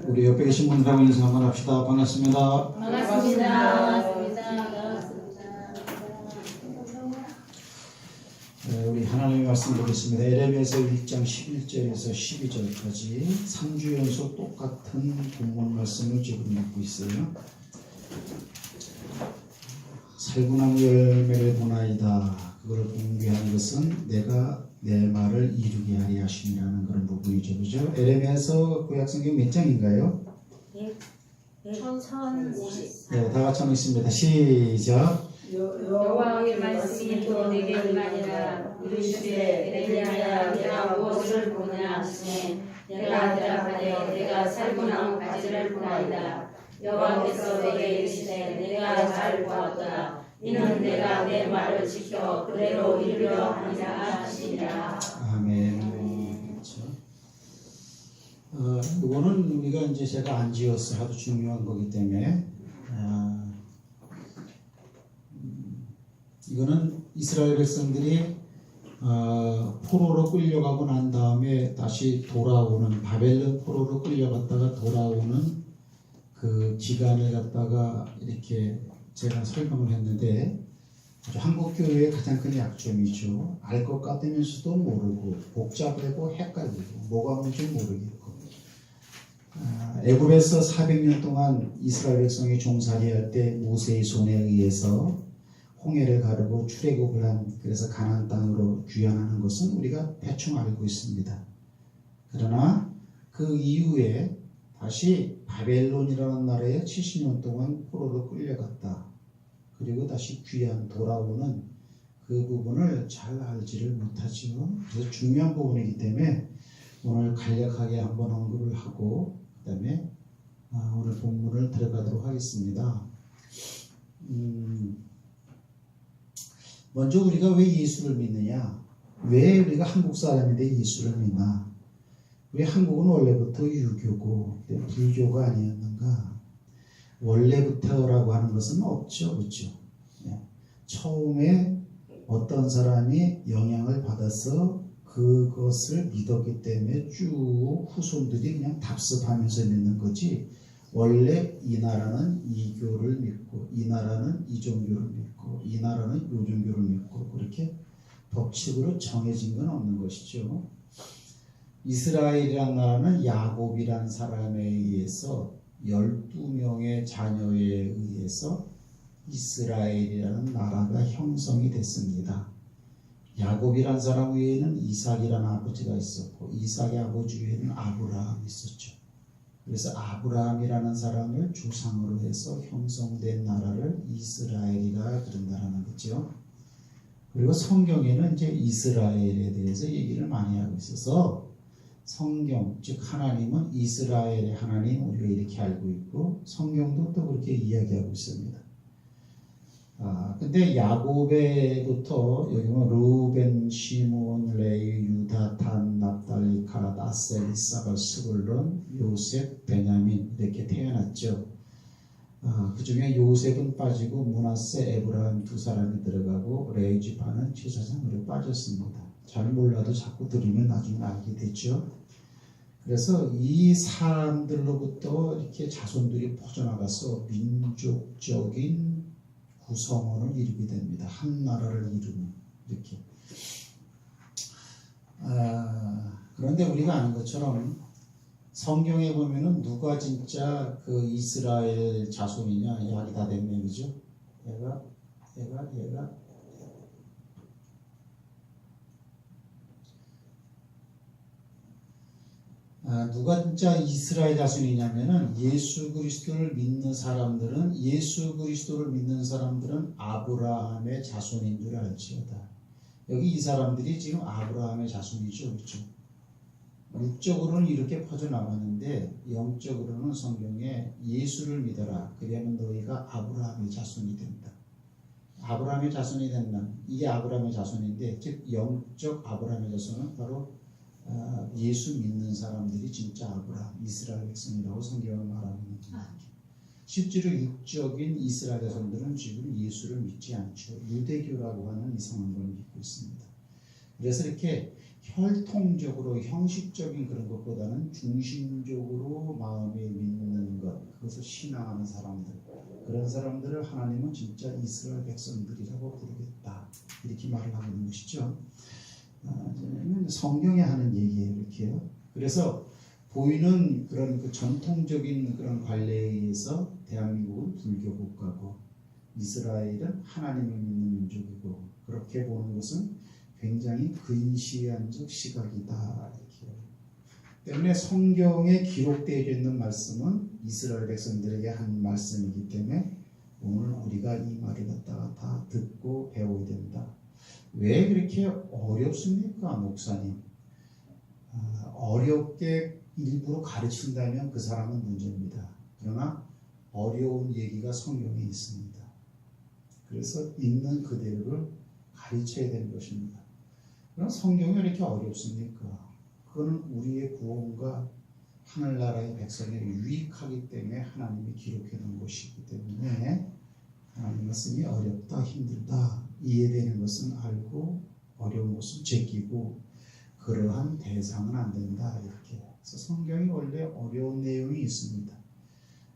우리 옆에 계신 분들하고 인사 한번 합시다. 반갑습니다. 반갑습니다. 우리 하나님의 말씀 보겠습니다. 에레미야서 1장 11절에서 12절까지 3주 연속 똑같은 본문 말씀을 지금 읽고 있어요. 살구나무 열매를 보나이다. 그걸 공개한 것은 내가 내 말을 이루게 하리 하심이라는 그런 부분이죠. 그죠? 에레미야서 구약성경 몇 장인가요? 1050. 네, 다 같이 한번 읽습니다. 시작. 여호와의 말씀이 또 내게 임하니라. 이르시되 에레미야야, 내가 무엇을 보냐 하시니 내가 대답하되 내가 살구나무 가지를 보나이다. 여호와께서 내게 이르시되 내가 잘 보았도다. 이는 내가 내 말을 지켜 그대로 이루려 하니라 하시니라. 아멘. 그렇죠. 이거는 우리가 이제 제가 안 지어서 아주 중요한 거기 때문에 이거는 이스라엘 백성들이 포로로 끌려가고 난 다음에 다시 돌아오는 바벨론 포로로 끌려갔다가 돌아오는 그 기간을 갖다가 이렇게 제가 설명을 했는데 아주 한국 교회의 가장 큰 약점이죠. 알 것 같으면서도 모르고 복잡하고 헷갈리고 뭐가 뭔지 모르겠고 애굽에서 400년 동안 이스라엘 백성이 종살이할 때 모세의 손에 의해서 홍해를 가르고 출애굽을 한 그래서 가나안 땅으로 귀환하는 것은 우리가 대충 알고 있습니다. 그러나 그 이후에 다시 바벨론이라는 나라에 70년 동안 포로로 끌려갔다. 그리고 다시 귀환 돌아오는 그 부분을 잘 알지를 못하지요. 그래서 중요한 부분이기 때문에 오늘 간략하게 한번 언급을 하고 그 다음에 오늘 본문을 들어가도록 하겠습니다. 먼저 우리가 왜 예수를 믿느냐? 왜 우리가 한국 사람인데 예수를 믿나? 우리 한국은 원래부터 유교고 불교가 아니었는가? 원래부터라고 하는 것은 없죠. 그렇죠? 처음에 어떤 사람이 영향을 받아서 그것을 믿었기 때문에 쭉 후손들이 그냥 답습하면서 믿는 거지 원래 이 나라는 이 교를 믿고 이 나라는 이 종교를 믿고 이 나라는 요 종교를 믿고 그렇게 법칙으로 정해진 건 없는 것이죠. 이스라엘이라는 나라는 야곱이라는 사람에 의해서 12명의 자녀에 의해서 이스라엘이라는 나라가 형성이 됐습니다. 야곱이라는 사람 외에는 이삭이라는 아버지가 있었고 이삭의 아버지 외에는 아브라함이 있었죠. 그래서 아브라함이라는 사람을 조상으로 해서 형성된 나라를 이스라엘이라 그런다라는 거죠. 그리고 성경에는 이제 이스라엘에 대해서 얘기를 많이 하고 있어서 성경, 즉 하나님은 이스라엘의 하나님 우리가 이렇게 알고 있고 성경도 또 그렇게 이야기하고 있습니다. 근데 야곱에부터 여기 뭐 루벤, 시몬, 레위, 유다, 단, 납달리, 갓, 아셀, 이사갈, 스불론, 요셉, 베냐민 이렇게 태어났죠. 그 중에 요셉은 빠지고 므낫세, 에브라임 두 사람이 들어가고 레위 지파는 제사장으로 빠졌습니다. 잘 몰라도 자꾸 들으면 나중에 알게 되죠. 그래서 이 사람들로부터 이렇게 자손들이 퍼져나가서 민족적인 구성원을 이루게 됩니다. 한 나라를 이루는 이렇게. 그런데 우리가 아는 것처럼 성경에 보면은 누가 진짜 그 이스라엘 자손이냐? 약이 다 된 명이죠. 얘가 누가 진짜 이스라엘 자손이냐면은 예수 그리스도를 믿는 사람들은 아브라함의 자손인 줄 알지어다. 여기 이 사람들이 지금 아브라함의 자손이죠. 그렇죠? 육적으로는 이렇게 퍼져나가는데 영적으로는 성경에 예수를 믿어라. 그러면 너희가 아브라함의 자손이 된다. 아브라함의 자손이 된다. 이게 아브라함의 자손인데 즉 영적 아브라함의 자손은 바로 예수 믿는 사람들이 진짜 아브라함, 이스라엘 백성이라고 성경을 말하고 있는 겁니다. 실제로 육적인 이스라엘 자손들은 지금 예수를 믿지 않죠. 유대교라고 하는 이상한 걸 믿고 있습니다. 그래서 이렇게 혈통적으로 형식적인 그런 것보다는 중심적으로 마음에 그것을 신앙하는 사람들, 그런 사람들을 하나님은 진짜 이스라엘 백성들이라고 부르겠다, 이렇게 말을 하고 있는 것이죠. 성경에 하는 얘기예요, 이렇게요. 그래서 보이는 그런 그 전통적인 그런 관례에 의해서 대한민국은 불교 국가고 이스라엘은 하나님을 믿는 민족이고, 그렇게 보는 것은 굉장히 근시안적 시각이다, 이렇게. 때문에 성경에 기록되어 있는 말씀은 이스라엘 백성들에게 한 말씀이기 때문에 오늘 우리가 이 말을 갖다가 다 듣고 배워야 된다. 왜 그렇게 어렵습니까, 목사님? 어렵게 일부러 가르친다면 그 사람은 문제입니다. 그러나 어려운 얘기가 성경에 있습니다. 그래서 있는 그대로를 가르쳐야 되는 것입니다. 그럼 성경이 왜 이렇게 어렵습니까? 그거는 우리의 구원과 하늘나라의 백성에 유익하기 때문에 하나님이 기록해 놓은 것이기 때문에 하나님 말씀이 어렵다, 힘들다, 이해되는 것은 알고 어려운 것은 제끼고 그러한 대상은 안 된다, 이렇게. 그래서 성경이 원래 어려운 내용이 있습니다.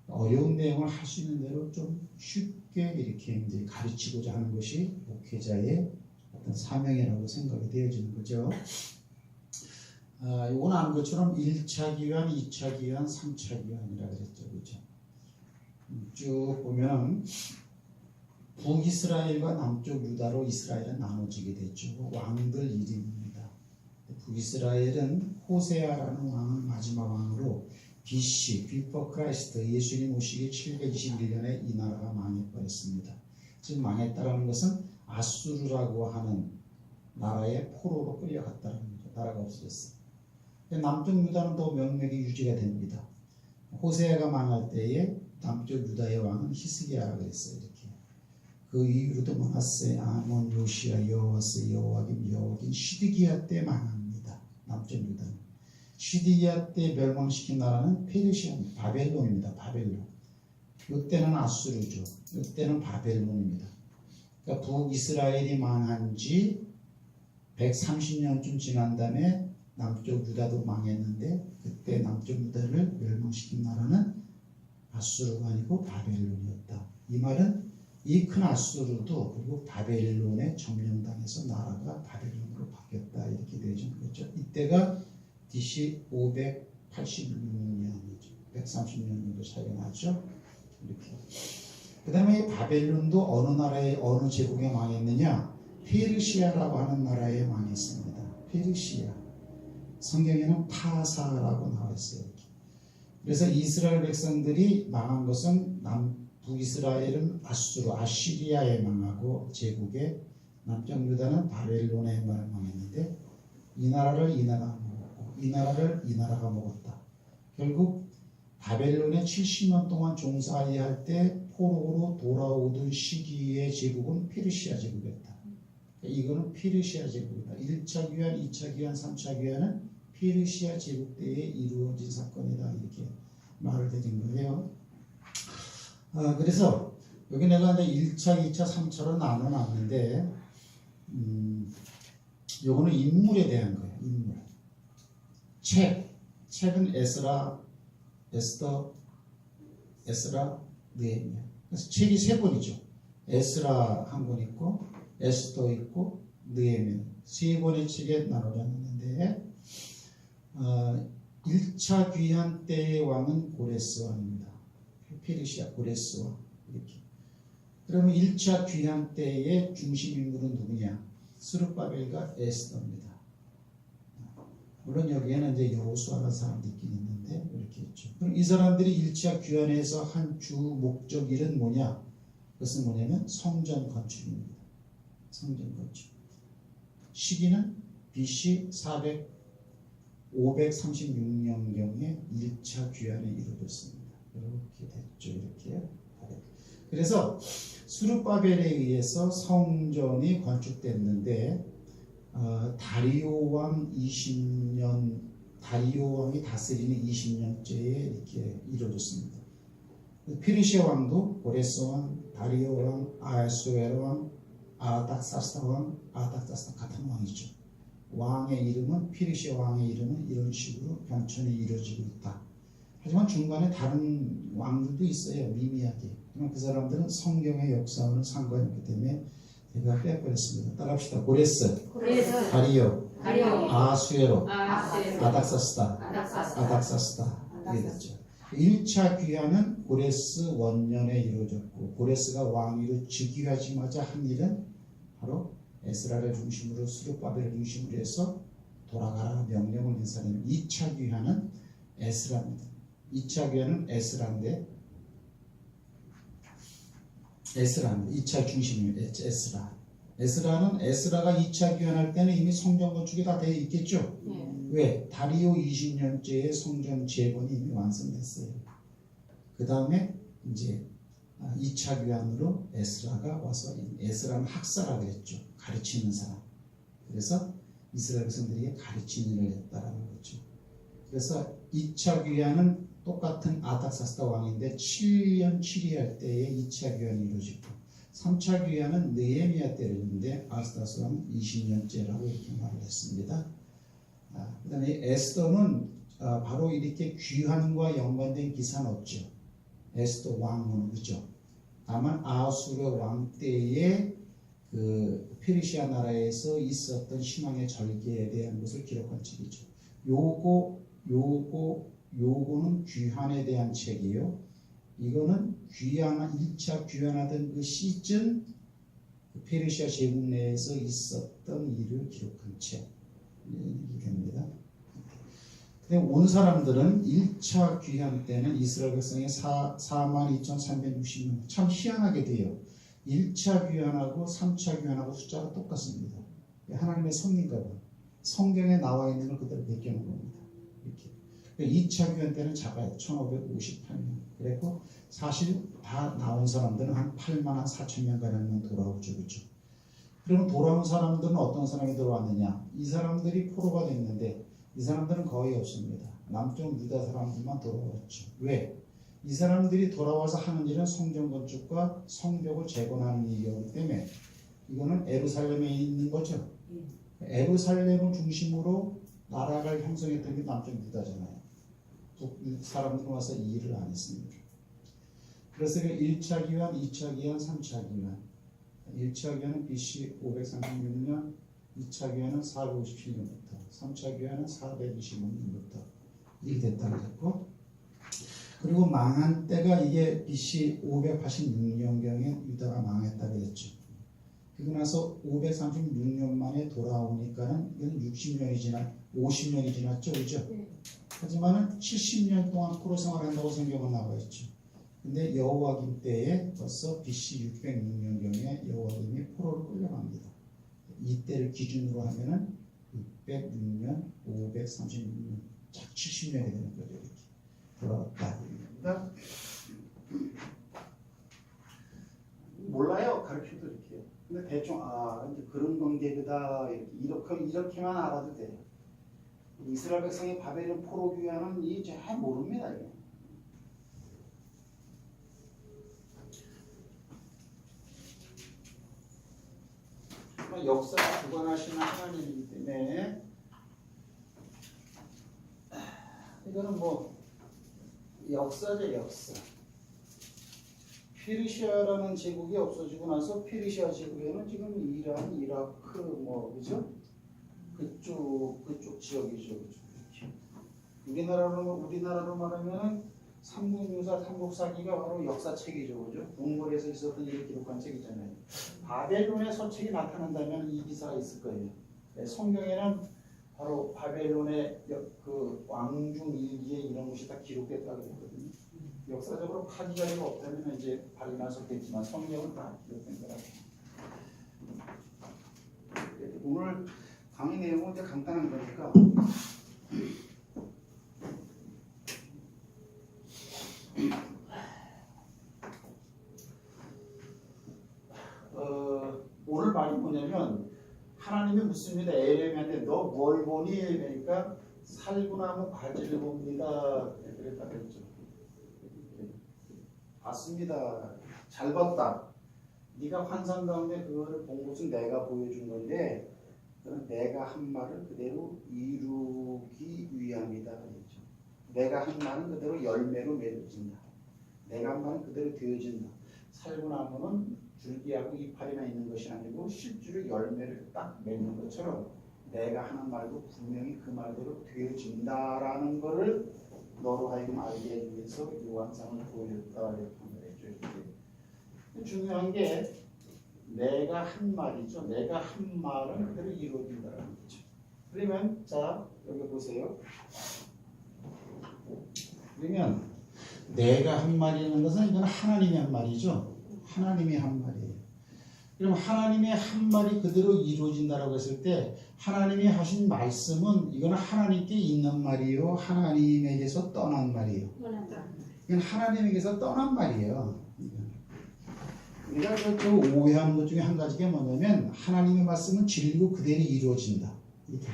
어려운 내용을 할 수 있는 대로 좀 쉽게 이렇게 이제 가르치고자 하는 것이 목회자의 어떤 사명이라고 생각이 되어지는 거죠. 이건 아는 것처럼 1차 기환, 2차 기환, 3차 기환이라 그랬죠, 그죠? 쭉 보면 북이스라엘과 남쪽 유다로 이스라엘은 나눠지게 됐죠. 왕들 이름입니다. 북이스라엘은 호세아라는 왕을 마지막 왕으로 BC, Before Christ, 예수님 오시기 721년에 이 나라가 망해버렸습니다. 지금 망했다라는 것은 아수르라고 하는 나라의 포로로 끌려갔다는 거죠. 나라가 없어졌어요. 남쪽 유다는 더 명맥이 유지가 됩니다. 호세아가 망할 때에 남쪽 유다의 왕은 히스기야라고 했어요. 이렇게. 그 이후로도 머나세, 아몬, 요시야, 여호와스, 여호와김, 여호긴, 시드기야 때 망합니다. 남쪽 유다는. 시드기야 때 멸망시킨 나라는 페르시아입니다. 바벨론입니다. 바벨론. 이때는 아수르죠. 이때는 바벨론입니다. 그러니까 북이스라엘이 망한 지 130년쯤 지난 다음에 남쪽 유다도 망했는데, 그때 남쪽 유다를 멸망시킨 나라는 아수르가 아니고 바벨론이었다. 이 말은 이 큰 아수르도 그리고 바벨론에 점령당해서 나라가 바벨론으로 바뀌었다, 이렇게 되어지는 거죠. 이때가 BC 586년이죠. 130년 정도 차이가 나죠. 이렇게. 그 다음에 바벨론도 어느 나라의 어느 제국에 망했느냐? 페르시아라고 하는 나라에 망했습니다. 페르시아. 성경에는 파사라고 나와 있어요. 그래서 이스라엘 백성들이 망한 것은 북이스라엘은 아수르, 아시리아에 망하고 제국에, 남쪽 유다는 바벨론에 망했는데, 이 나라를 이 나라가 먹었고 이 나라를 이 나라가 먹었다. 결국 바벨론에 70년 동안 종사할 때 포로로 돌아오던 시기의 제국은 페르시아 제국이었다. 이거는 페르시아 제국이다. 1차 귀환, 2차 귀환, 3차 귀환은 페르시아 제국 때에 이루어진 사건이다, 이렇게 말을 드린 거예요. 그래서 여기 내가 이제 1차, 2차, 3차로 나눠놨는데, 요거는 인물에 대한 거예요. 인물. 책은 에스라, 에스더, 에스라, 느헤미야. 그래서 책이 세 권이죠. 에스라 한 권 있고, 에스더 있고, 느헤미야. 세 권의 책에 나눠졌는데, 1차 귀환 때의 왕은 고레스 왕입니다. 페르시아 고레스 왕. 이렇게. 그러면 1차 귀환 때의 중심 인물은 누구냐? 스룹바벨과 에스더입니다. 물론 여기에는 이제 여호수아라는 사람도 있긴 있는데 이렇게 있죠. 그럼 이 사람들이 1차 귀환에서 한 주 목적 일은 뭐냐? 그것은 뭐냐면 성전 건축입니다. 성전 건축. 시기는 BC 536년경에 1차 귀환이 이루어졌습니다. 이렇게 됐죠. 이렇게. 그래서 스룹바벨에 의해서 성전이 건축됐는데, 다리오 왕이 다스리는 20년째에 이렇게 이루어졌습니다. 페르시아 왕도 고레스 왕, 다리오 왕, 아하수에로 왕, 아닥사스다 왕, 아닥사스다 같은 왕이죠. 왕의 이름은, 페르시아 왕의 이름은 이런 식으로 변천이 이루어지고 있다. 하지만 중간에 다른 왕들도 있어요. 미미하게. 그러면 그 사람들은 성경의 역사와는 상관이 없기 때문에 제가 빼버렸습니다. 따라합시다. 고레스, 고레스, 다리오, 다리오, 아수에로, 아하스웨로, 아닥사스다, 아닥사스다, 아닥사스다. 이게 됐죠. 1차 귀환은 고레스 원년에 이루어졌고 고레스가 왕위로 즉위하자마자 한 일은 바로 에스라를 중심으로 수르바벨을 중심으로 해서 돌아가라 명령을 낸 사람이 2차 귀환은 에스라입니다. 2차 귀환은 에스라인데 에스라입니다. 2차 중심이 에스라. 에스라는 에스라가 2차 귀환할 때는 이미 성전 건축이 다 되어 있겠죠. 왜? 다리오 20년째의 성전 재건이 이미 완성됐어요. 그 다음에 이제 2차 귀환으로 에스라가 와서 에스라는 학사라 그랬죠. 가르치는 사람. 그래서 이스라엘 백성들에게 가르치는 일을 했다라는 거죠. 그래서 2차 귀환은 똑같은 아닥사스다 왕인데 7년 7위할 때에 2차 귀환이 이루어지고 3차 귀환은 느헤미야 때를 했는데 아스다스 왕은 20년째라고 이렇게 말을 했습니다. 그 다음에 에스더는 바로 이렇게 귀환과 연관된 기사는 없죠. 에스더 왕은 그죠. 다만 아수르 왕 때에 그 페르시아 나라에서 있었던 신앙의 절개에 대한 것을 기록한 책이죠. 요거는 귀환에 대한 책이에요. 이거는 1차 귀환하던 그 시즌 페르시아 제국 내에서 있었던 일을 기록한 책이 됩니다. 근데 온 사람들은 1차 귀환 때는 이스라엘 백성의 42,360명 참 희한하게 돼요. 1차 귀환하고 3차 귀환하고 숫자가 똑같습니다. 하나님의 섭리인가 봐요. 성경에 나와 있는 걸 그대로 베껴놓은 겁니다. 이렇게. 2차 귀환 때는 작아요. 1558명. 그랬고 사실 다 나온 사람들은 한 8만 4천 명 가량만 돌아오죠. 그렇죠? 그러면 돌아온 사람들은 어떤 사람이 돌아왔느냐? 이 사람들이 포로가 됐는데 이 사람들은 거의 없습니다. 남쪽 유다 사람들만 돌아왔죠. 왜? 이 사람들이 돌아와서 하는 일은 성전 건축과 성벽을 재건하는 일이기 때문에 이거는 에루살렘에 있는 거죠. 에루살렘을 중심으로 나라가 형성했던 게 남쪽 유다잖아요. 사람들이 와서 이 일을 안 했습니다. 그래서 1차 기환, 2차 기환, 3차 기환. 1차 기환은 BC 536년, 2차 기환은 457년부터, 3차 기환은 425년부터 이렇게 됐다고 했고, 그리고 망한 때가 이게 BC 586년경에 유다가 망했다고 했죠. 그리고 나서 536년 만에 돌아오니까는 이건 50년이 지났죠, 그죠? 하지만은 70년 동안 포로 생활한다고 성경은 나와 있죠. 근데 여호와김 때에 벌써 BC 606년경에 여호와김이 포로를 끌려갑니다. 이때를 기준으로 하면은 606년, 536년, 약 70년이 되는 거죠. 이렇게 돌아왔다. 몰라요, 가르쳐도 이렇게. 근데 대충 이제 그런 관계다 이렇게만 알아도 돼요. 이스라엘 백성이 바벨론 포로 귀환은 잘 모릅니다. 이게. 역사를 주관하시는 하나님이기 때문에 이거는 뭐 역사죠, 역사. 페르시아라는 제국이 없어지고 나서 페르시아 제국에는 지금 이란, 이라크 뭐 그죠? 그쪽 지역이죠, 그죠? 우리나라로 말하면은 삼국유사, 삼국사기가 바로 역사책이죠, 그죠? 몽골에서 있었던 일을 기록한 책이잖아요. 바벨론의 서책이 나타난다면 이 기사가 있을 거예요. 네, 성경에는 바로 바벨론의 그 왕중 일기에 이런 것이 다 기록됐다고 했거든요. 역사적으로 파기 자료가 없다면 이제 발견할 수 없겠지만 성경은 다 기록된 거라고. 오늘 강의 내용은 이제 간단한 거니까. 오늘 말이 뭐냐면 하나님이 묻습니다. 에레미야한테 너 뭘 보니? 그러니까 살구나무 가지를 봅니다. 그랬다 그랬죠. 봤습니다. 잘 봤다. 네가 환상 가운데 그거를 본 것은 내가 보여준 건데 그건 내가 한 말을 그대로 이루기 위함이다 그랬죠. 내가 한 말은 그대로 열매로 맺어진다. 내가 한 말은 그대로 되어진다. 살구나무는 줄기하고 이파리만 있는 것이 아니고 실제로 열매를 딱 맺는 것처럼 내가 하는 말도 분명히 그 말대로 되어진다라는 것을 너로 하여금 알게 하기 위해서 이 환상을 보여줬다 이렇게 말해줘. 중요한 게 내가 한 말이죠. 내가 한 말은 그대로 이루어진다는 거죠. 그러면 자 여기 보세요. 그러면 내가 한 말이라는 것은 이건 하나님의 한 말이죠. 하나님의 한 말이에요. 그럼 하나님의 한 말이 그대로 이루어진다라고 했을 때 하나님이 하신 말씀은 이거는 하나님께 있는 말이요. 하나님에게서 떠난 말이에요. 이건 하나님에게서 떠난 말이에요. 우리가 그 오해하는 것 중에 한 가지가 뭐냐면 하나님의 말씀은 진리고 그대로 이루어진다. 이렇게.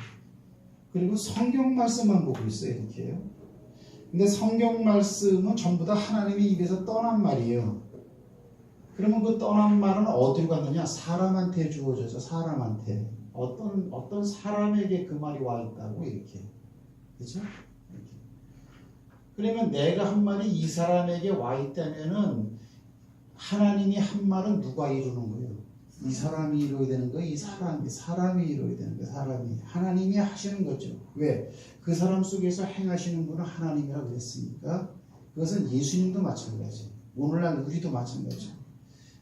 그리고 성경 말씀만 보고 있어요. 이렇게요. 근데 성경 말씀은 전부 다 하나님의 입에서 떠난 말이에요. 그러면 그 떠난 말은 어디로 갔느냐? 사람한테 주어져서 사람한테 어떤 사람에게 그 말이 와 있다고 이렇게. 그렇죠? 이렇게. 그러면 내가 한 말이 이 사람에게 와 있다면은 하나님이 한 말은 누가 이루는 거예요? 이 사람이 이루어야 되는 거예요? 이 사람이 이루어야 되는 거예요? 사람이. 하나님이 하시는 거죠. 왜? 그 사람 속에서 행하시는 분은 하나님이라고 그랬으니까 그것은 예수님도 마찬가지. 오늘날 우리도 마찬가지죠.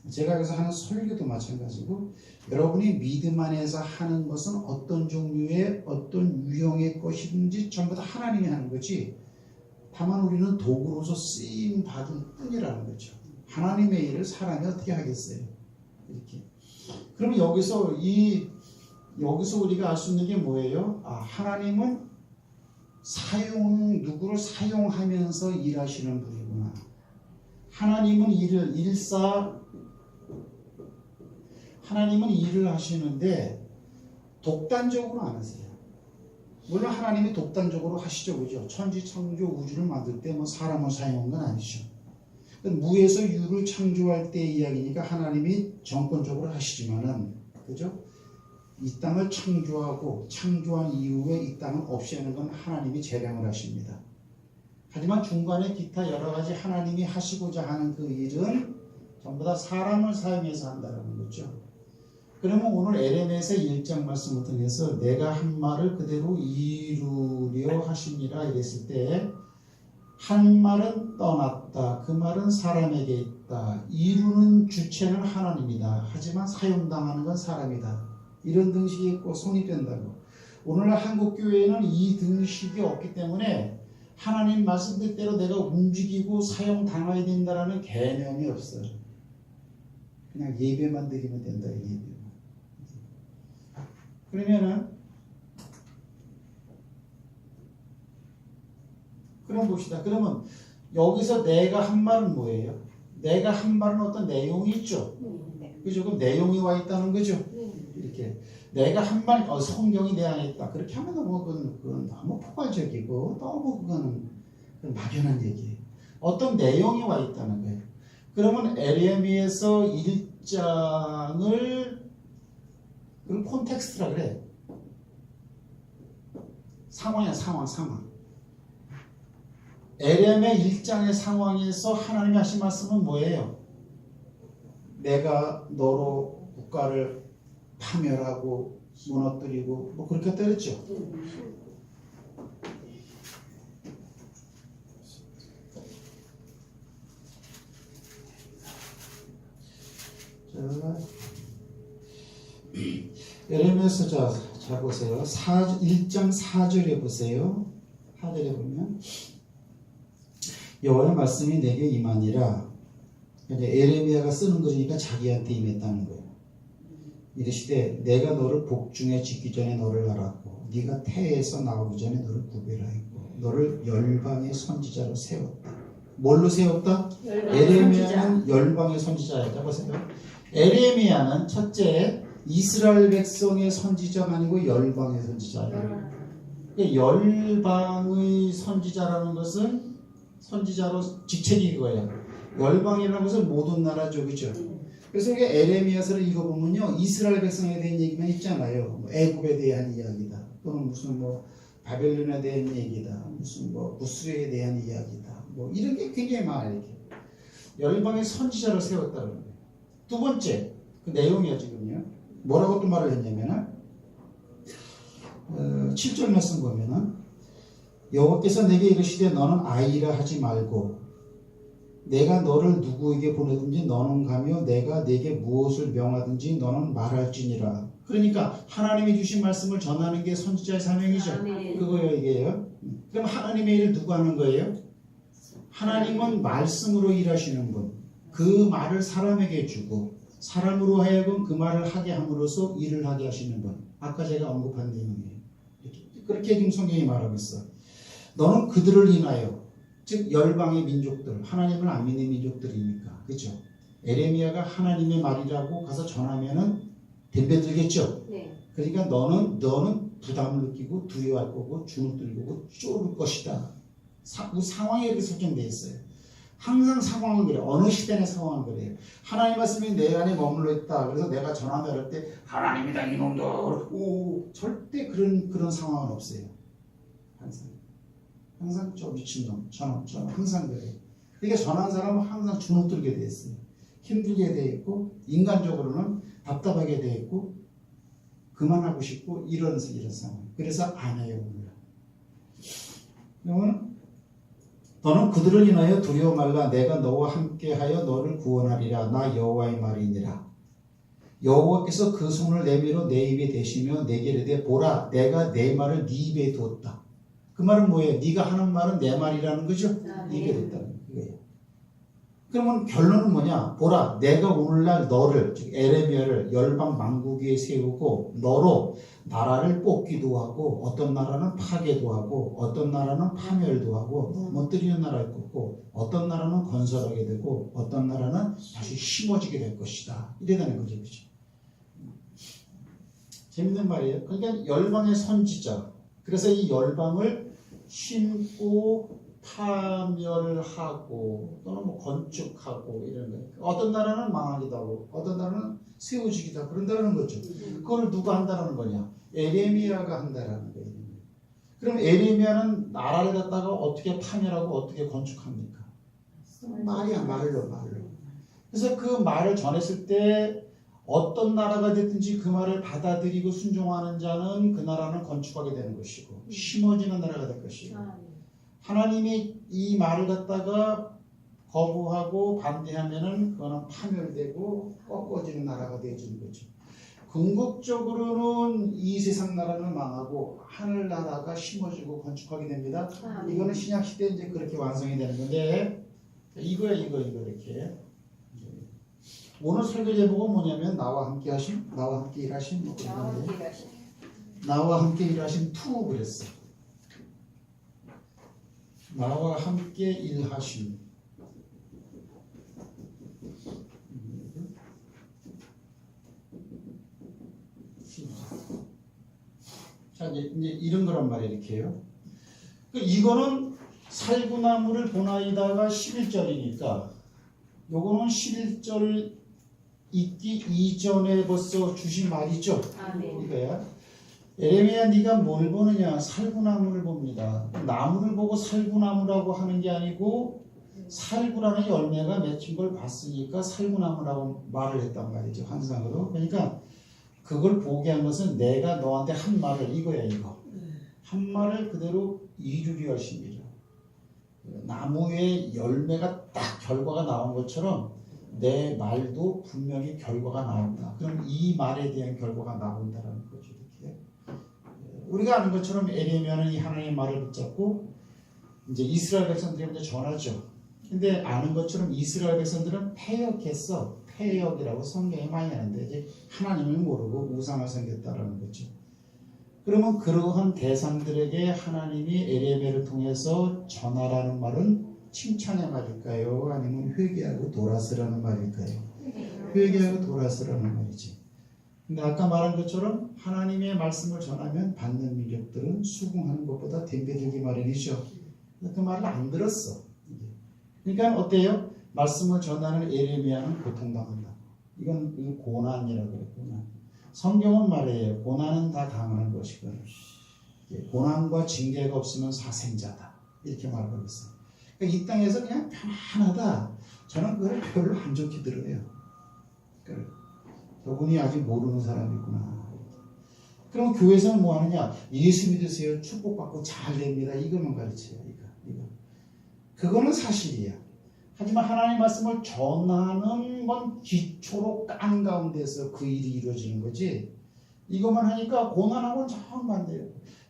제가 여기서 하는 설교도 마찬가지고 여러분이 믿음 안에서 하는 것은 어떤 종류의 어떤 유형의 것이든지 전부 다 하나님이 하는 거지 다만 우리는 도구로서 쓰임 받을 뿐이라는 거죠. 하나님의 일을 사람이 어떻게 하겠어요? 이렇게. 그러면 여기서 우리가 알 수 있는 게 뭐예요? 하나님은 누구를 사용하면서 일하시는 분이구나. 하나님은 일을 하시는데 독단적으로 안 하세요. 물론 하나님이 독단적으로 하시죠. 그죠? 천지 창조 우주를 만들 때 사람을 사용한 건 아니죠. 무에서 유를 창조할 때 이야기니까 하나님이 정권적으로 하시지만은 그죠? 이 땅을 창조한 이후에 이 땅을 없애는 건 하나님이 재량을 하십니다. 하지만 중간에 기타 여러 가지 하나님이 하시고자 하는 그 일은 전부 다 사람을 사용해서 한다는 거죠. 그러면 오늘 에레미야서 1장 말씀을 통해서 내가 한 말을 그대로 이루려 하십니다 이랬을 때 한 말은 떠났다. 그 말은 사람에게 있다. 이루는 주체는 하나님이다. 하지만 사용당하는 건 사람이다. 이런 등식이 있고 성립된다고. 오늘날 한국교회에는 이 등식이 없기 때문에 하나님 말씀 뜻대로 내가 움직이고 사용당해야 된다는 개념이 없어요. 그냥 예배만 드리면 된다. 예배만. 그럼 봅시다. 그러면 여기서 내가 한 말은 뭐예요? 내가 한 말은 어떤 내용이 있죠. 그죠? 그럼 내용이 와 있다는 거죠. 이렇게 내가 한 말, 성경이 내 안에 있다. 그렇게 하면 그건 너무 포괄적이고 너무 그거는 막연한 얘기예요. 어떤 내용이 와 있다는 거예요. 그러면 에레미야서 1장을 그럼 콘텍스트라 그래. 상황이야, 상황. 에레미야 1장의 상황에서 하나님이 하신 말씀은 뭐예요? 내가 너로 국가를 파멸하고 무너뜨리고 그렇게 때렸죠. 에레미야서 자 보세요. 1장 4절에 보세요. 4절에 보면 여호와의 말씀이 내게 임하니라. 에레미야가 쓰는 것이니까 자기한테 임했다는 거예요. 이르시되 내가 너를 복중에 짓기 전에 너를 알았고 네가 태에서 나오기 전에 너를 구별하였고 너를 열방의 선지자로 세웠다. 뭘로 세웠다? 에레미야는 열방의 선지자였다. 보세요. 에레미야는 첫째 이스라엘 백성의 선지자가 아니고 열방의 선지자예요. 열방의 선지자라는 것은 선지자로 직책이 이거예요. 열방이라는 것은 모든 나라죠. 그죠? 그래서 우리가 에레미야서를 읽어보면요. 이스라엘 백성에 대한 얘기만 있잖아요. 애굽에 대한 이야기다. 또는 무슨 바벨론에 대한 얘기다. 무슨 부스에 대한 이야기다. 이런 게 굉장히 많아요. 이렇게. 열방의 선지자를 세웠다는 거예요. 두 번째 그 내용이야 지금요. 뭐라고 또 말을 했냐면은 7절 말씀 보면은 여호와께서 내게 이르시되 너는 아이라 하지 말고 내가 너를 누구에게 보내든지 너는 가며 내가 네게 무엇을 명하든지 너는 말할지니라. 그러니까 하나님이 주신 말씀을 전하는 게 선지자의 사명이죠. 아멘. 그거예요 이게요. 그럼 하나님의 일을 누가 하는 거예요? 하나님은 말씀으로 일하시는 분. 그 말을 사람에게 주고 사람으로 하여금 그 말을 하게 함으로써 일을 하게 하시는 분. 아까 제가 언급한 내용이에요. 그렇게 지금 성경이 말하고 있어. 너는 그들을 인하여 즉 열방의 민족들, 하나님을 안 믿는 민족들이니까, 그렇죠? 에레미야가 하나님의 말이라고 가서 전하면은 덤벼들겠죠. 네. 그러니까 너는 부담을 느끼고 두려워할 거고 주눅 들고 쫄을 것이다. 상황이 이렇게 설정되어 있어요. 항상 상황은 그래요. 어느 시대의 상황은 그래요. 하나님 말씀이 내 안에 머물러 있다. 그래서 내가 전하며 할 때 하나님이다 이놈들. 절대 그런 상황은 없어요. 항상 저 미친놈, 저놈 항상 그래요. 그러니까 전한 사람은 항상 주눅 들게 돼 있어요. 힘들게 돼 있고 인간적으로는 답답하게 돼 있고 그만하고 싶고 이런 상황. 그래서 안 해요. 그러면 너는 그들을 인하여 두려워 말라. 내가 너와 함께하여 너를 구원하리라. 나 여호와의 말이니라. 여호와께서 그 손을 내밀어 내 입에 대시며 내게 이르되 보라 내가 내 말을 네 입에 두었다. 그 말은 뭐예요? 네가 하는 말은 내 말이라는 거죠. 입에 뒀다는 거예요. 그러면 결론은 뭐냐? 보라 내가 오늘날 너를 즉 에레미야를 열방 만국 위에 세우고 너로 나라를 뽑기도 하고 어떤 나라는 파괴도 하고 어떤 나라는 파멸도 하고 넘어뜨리는 나라를 뽑고 어떤 나라는 건설하게 되고 어떤 나라는 다시 심어지게 될 것이다. 이래다는 거죠. 그렇죠? 재밌는 말이에요. 그러니까 열방의 선지자. 그래서 이 열방을 심고 파멸하고 또는 뭐 건축하고 이런 거. 어떤 나라는 망하기도 하고 어떤 나라는 세워지기도 하고 그런다는 거죠. 그걸 누가 한다는 거냐? 에레미야가 한다는 거예요. 그럼 에레미야는 나라를 갖다가 어떻게 파멸하고 어떻게 건축합니까? 말이야 말로. 그래서 그 말을 전했을 때 어떤 나라가 됐든지 그 말을 받아들이고 순종하는 자는 그 나라는 건축하게 되는 것이고 심어지는 나라가 될 것이고 하나님이 이 말을 갖다가 거부하고 반대하면은 그거는 파멸되고 꺾어지는 나라가 되어지는 거죠. 궁극적으로는 이 세상 나라는 망하고 하늘 나라가 심어지고 건축하게 됩니다. 이거는 신약 시대에 이제 그렇게 완성이 되는 건데 이거 이렇게. 오늘 설교 제목은 뭐냐면 나와 함께 일하신 나와 함께 일하신 투 그랬어. 나와 함께 일하신. 자 이제 이런 거란 말이에요. 이렇게요. 이거는 살구나무를 보나이다가 11절이니까 요거는 11절 있기 이전에 벌써 주신 말이죠. 이거야. 에레미야 네가 뭘 보느냐? 살구나무를 봅니다. 나무를 보고 살구나무라고 하는 게 아니고 살구라는 열매가 맺힌 걸 봤으니까 살구나무라고 말을 했단 말이죠. 환상으로. 그러니까 그걸 보게 한 것은 내가 너한테 한 말을 이거야 이거. 한 말을 그대로 이루려 하십니다. 나무의 열매가 딱 결과가 나온 것처럼 내 말도 분명히 결과가 나온다. 그럼 이 말에 대한 결과가 나온다라는 거죠. 이렇게. 우리가 아는 것처럼 에레미야는 이 하나님의 말을 붙잡고 이제 이스라엘 백성들한테 전하죠. 근데 아는 것처럼 이스라엘 백성들은 패역했어. 패역이라고 성경에 많이 하는데 이제 하나님을 모르고 우상을 섬겼다라는 거죠. 그러면 그러한 대상들에게 하나님이 에레미야를 통해서 전하라는 말은 칭찬의 말일까요? 아니면 회개하고 돌아서라는 말일까요? 회개하고 돌아서라는 말이지. 근데 아까 말한 것처럼 하나님의 말씀을 전하면 받는 민족들은 수긍하는 것보다 덤벼들기 마련이죠. 그 말을 안 들었어. 그러니까 어때요? 말씀을 전하는 에레미야는 고통당한다. 이건 고난이라고 그래요. 고난. 성경은 말해요. 고난은 다 당하는 것이거든. 고난과 징계가 없으면 사생자다. 이렇게 말하고 있어요. 그러니까 이 땅에서 그냥 편안하다. 저는 그걸 별로 안 좋게 들어요. 그러니까 저분이 아직 모르는 사람이구나. 그럼 교회에서는 뭐 하느냐? 예수 믿으세요. 축복받고 잘 됩니다. 이것만 가르쳐요. 이거. 그거는 사실이야. 하지만 하나님의 말씀을 전하는 건 기초로 깐 가운데서 그 일이 이루어지는 거지. 이것만 하니까 고난하고는 정반대예요.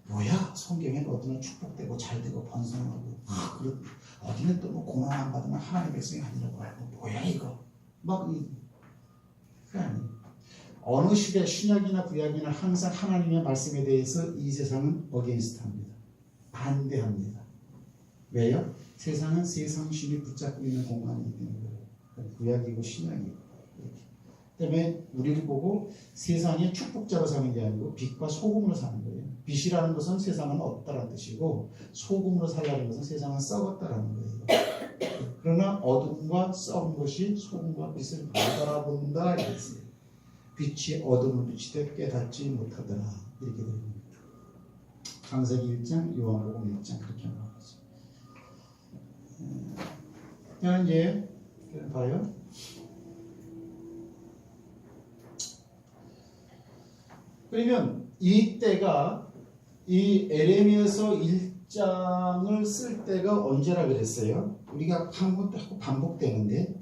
뭐야? 성경에는 어디는 축복되고 잘되고 번성하고 그리고 어디는 또 뭐 고난 안 받으면 하나님의 백성이 아니라고 하고 뭐야 이거? 그게 아니에요. 어느 시대 신약이나 구약이나 항상 하나님의 말씀에 대해서 이 세상은 어게인스트합니다. 반대합니다. 왜요? 세상은 세상 신이 붙잡고 있는 공간이기 때문에 구약이고 신약이고 때문에 우리를 보고 세상의 축복자로 사는 게 아니고 빛과 소금으로 사는 거예요. 빛이라는 것은 세상은 없다라는 뜻이고 소금으로 살라는 것은 세상은 썩었다라는 거예요. 그러나 어둠과 썩은 것이 소금과 빛을 못 알아본다 이랬어요. 빛이 어둠을 비치되 깨닫지 못하더라 이렇게 됩니다. 창세기 1장, 요한복음 1장 그렇게 말하죠. 자 이제 봐요. 그러면 이때가 이 에레미야서 1장을 쓸 때가 언제라 그랬어요? 우리가 한 번 또 하고 반복되는데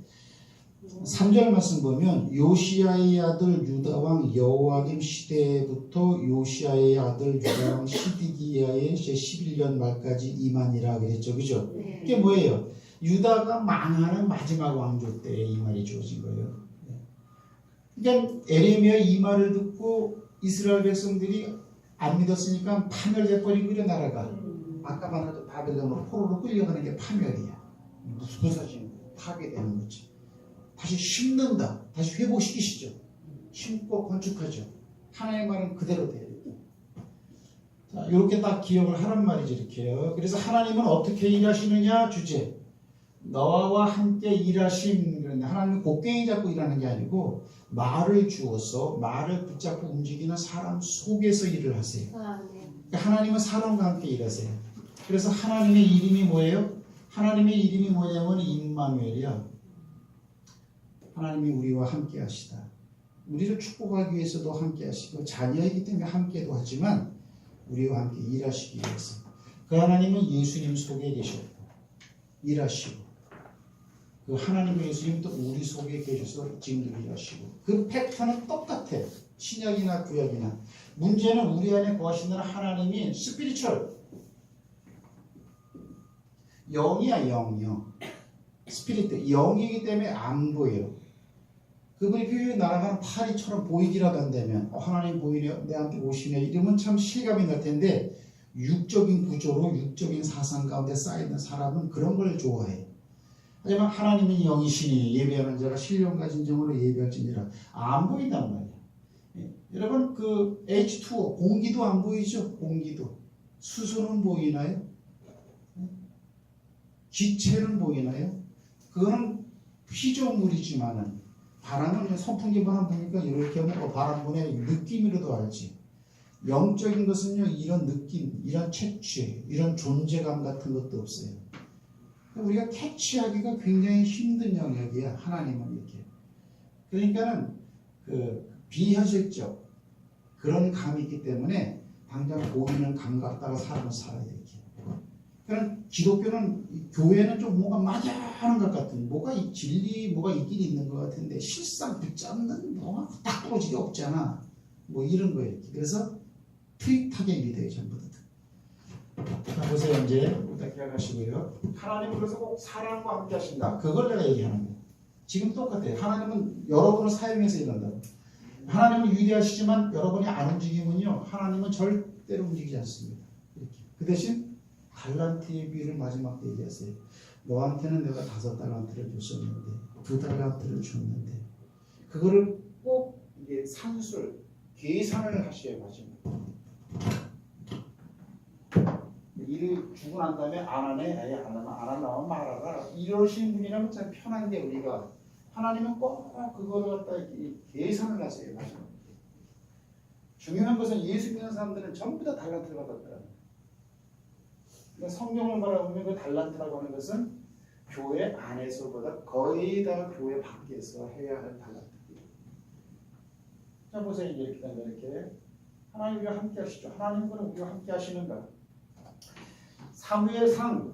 3절 말씀 보면 요시야의 아들 유다왕 여호와김 시대부터 요시야의 아들 유다왕 시드기야의 제 11년 말까지 임하니라 그랬죠. 그죠? 이게 뭐예요? 유다가 망하는 마지막 왕조 때 이 말이 주어진 거예요. 그러니까 에레미야 이 말을 듣고 이스라엘 백성들이 안 믿었으니까 파멸돼버린 거죠. 나라가. 아까 말한 바벨론으로 포로로 끌려가는 게 파멸이야. 무사시 파괴되는 거지. 다시 심는다. 다시 회복시키시죠. 심고 건축하죠. 하나님의 말은 그대로 돼요. 자, 이렇게 딱 기억을 하란 말이죠. 이렇게요. 그래서 하나님은 어떻게 일하시느냐 주제. 너와 함께 일하심. 그런데 하나님은 곡괭이 잡고 일하는 게 아니고 말을 주어서 말을 붙잡고 움직이는 사람 속에서 일을 하세요. 그러니까 하나님은 사람과 함께 일하세요. 그래서 하나님의 이름이 뭐예요? 하나님의 이름이 뭐냐면 임마누엘이야. 하나님이 우리와 함께 하시다. 우리를 축복하기 위해서도 함께 하시고 자녀이기 때문에 함께도 하지만 우리와 함께 일하시기 위해서 그 하나님은 예수님 속에 계셨고 일하시고 그 하나님의 예수님도 우리 속에 계셔서 지금도 일하시고 그 팩트는 똑같아요. 신약이나 구약이나 문제는 우리 안에 거하시는 하나님이 스피리추얼 영이야. 영 스피리트 영이기 때문에 안 보여요. 그분이 그 날아가는 파리처럼 보이기라도 한다면 하나님 보이네 내한테 오시네 이러면 참 실감이 날 텐데 육적인 구조로 육적인 사상 가운데 쌓여있는 사람은 그런 걸 좋아해. 하지만 하나님은 영이시니 예배하는 자가 신령과 진정으로 예배할지니라 안 보인단 말이야. 여러분 그 H2O 공기도 안 보이죠. 공기도 수소는 보이나요? 기체는 보이나요? 그거는 피조물이지만은 바람은 선풍기만 보니까 이렇게 하면 바람 분의 느낌으로도 알지. 영적인 것은요 이런 느낌, 이런 채취, 이런 존재감 같은 것도 없어요. 우리가 캐치하기가 굉장히 힘든 영역이야. 하나님은 이렇게. 그러니까는 그 비현실적 그런 감이 있기 때문에 당장 보이는 감 갖다가 사람을 살아야 이렇게. 그러니까 기독교는 교회는 좀 뭔가 맞아하는 것 같은 뭐가 진리 뭐가 있긴 있는 것 같은데 실상 붙잡는 뭐가 딱 떨어지게 없잖아. 뭐 이런 거예요. 그래서 트윗하게 믿어요 전부 다. 자 보세요 이제 일단 기억하시고요. 하나님은 그래서 꼭 사랑과 함께 하신다. 그걸 내가 얘기하는 거예요. 지금 똑같아요. 하나님은 여러분을 사용해서 일한다고. 하나님은 위대하시지만 여러분이 안 움직이면요 하나님은 절대로 움직이지 않습니다. 이렇게. 그 대신 달란트의 비율을 마지막 때 얘기하세요. 너한테는 내가 5달란트를 줬었는데 2달란트를 줬는데 그거를 꼭 이게 산술 계산을 하셔야 마지막. 일을 주고 난 다음에 안 하네, 아예 안 하면 말하라. 이러시는 분이라면 참 편한데 우리가 하나님은 꼭 그거를 갖다 계산을 하세요. 마지막. 중요한 것은 예수 믿는 사람들은 전부 다 달란트를 받았더라고요. 그러니까 성경을 바라보면 그 달란트라고 하는 것은 교회 안에서보다 거의 다 교회 밖에서 해야 할 달란트입니다. 자 보세요. 이렇게 되면 이렇게 하나님 우리와 함께 하시죠. 하나님은 우리와 함께 하시는가? 사무엘상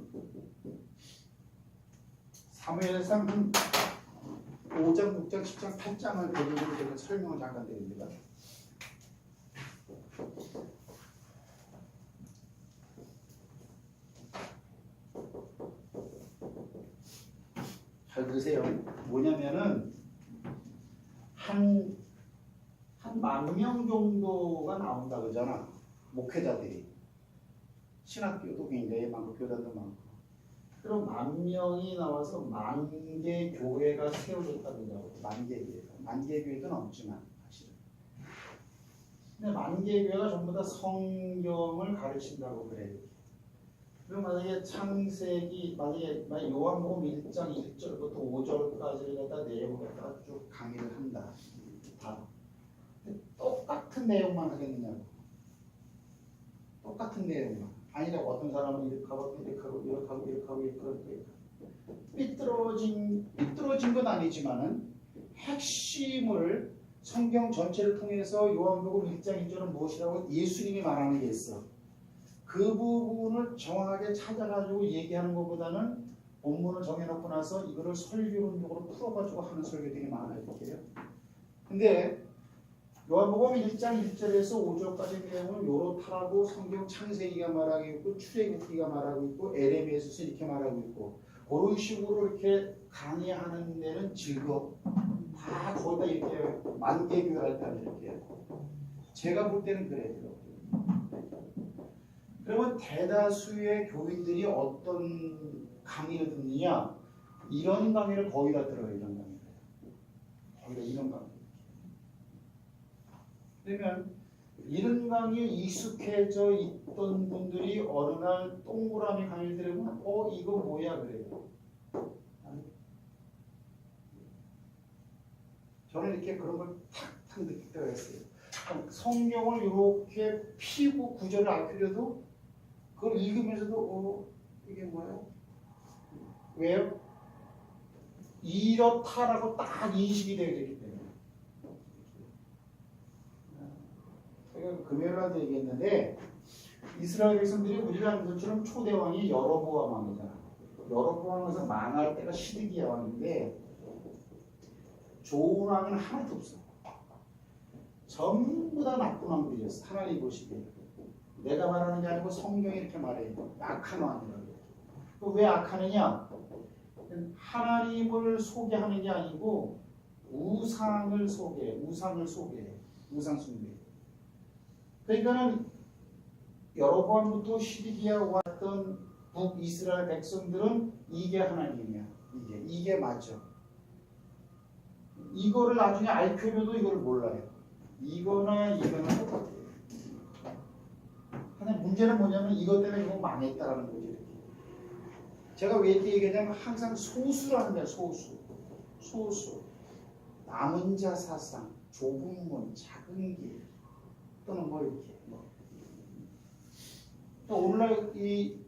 한 5장, 6장, 10장, 8장을 대부분 제가 설명을 잠깐 드립니다. 잘 들으세요. 뭐냐면은 한 10,000명 정도가 나온다 그러잖아. 목회자들이. 신학교도 굉장히 많고 교단도 많고. 그럼 10,000명이 나와서 10,000개 교회가 세워졌다고 그러고 10,000개 교회가. 10,000개 교회도 넘지만 사실은. 근데 10,000개 교회가 전부 다 성경을 가르친다고 그래요. 그리고 만약에 창세기, 만약에 요한복음 1장 1절부터 5절까지를 갖다 내용을 갖다가 쭉 강의를 한다. 다. 똑같은 내용만 하겠느냐고. 똑같은 내용만. 아니라고. 어떤 사람은 이렇게 하고 이렇게 하고 이렇게 하고 이렇게 하고 이렇게 하고 삐뚤어진 건 아니지만은 핵심을 성경 전체를 통해서 요한복음 1장 1절은 무엇이라고 예수님이 말하는 게 있어. 그 부분을 정확하게 찾아가지고 얘기하는 것보다는 본문을 정해놓고 나서 이거를 설교론적으로 풀어가지고 하는 설교들이 많아요. 근데 요한복음 1장 1절에서 5절까지 내용은 요렇다라고 성경 창세기가 말하고 있고 출애굽기가 말하고 있고 에레미야서 이렇게 말하고 있고 그런 식으로 이렇게 강의하는 데는 즐거워. 다 거기다 이렇게 10,000개 교회할 때는 이렇게. 제가 볼 때는 그래요. 그러면 대다수의 교인들이 어떤 강의를 듣느냐? 이런 강의를 거의 다 들어요. 이런 강의를. 거기다 이런 강의. 그러면 이런 강의에 익숙해져 있던 분들이 어느 날 동그라미 강의를 들으면 이거 뭐야 그래요. 저는 이렇게 그런 걸 탁탁 느낄 때가 있어요. 성경을 이렇게 피고 구절을 알 필요도 그걸 읽으면서도 이게 뭐예요? 왜요? 이렇다라고 딱 인식이 되기 때문에. 제가 금요일날도 얘기했는데 이스라엘 백성들이 우리가 아는 것처럼 초대 왕이 여로보암 왕이잖아. 여로보암에서 망할 때가 시드기야 왕인데 좋은 왕은 하나도 없어. 전부 다 나쁜 왕들이었어. 하나님 보시기에. 내가 말하는 게 아니고 성경이 이렇게 말해요. 악한 왕이라고. 왜 악하느냐? 하나님을 소개하는 게 아니고 우상을 소개해. 우상 숭배. 그러니까는 여로보암부터 시드기야 왔던 북이스라엘 백성들은 이게 하나님이야. 이게 맞죠. 이거를 나중에 알펴줘도 이걸 몰라요. 이거나 똑같아요. 근데 문제는 뭐냐면 이것 때문에 이거 망했다라는 거지. 이렇게. 제가 왜 이렇게 얘기하냐면 항상 소수라는 거야. 소수. 남은 자 사상, 좁은 문, 작은 길 또는 뭐 이렇게. 또 오늘날 이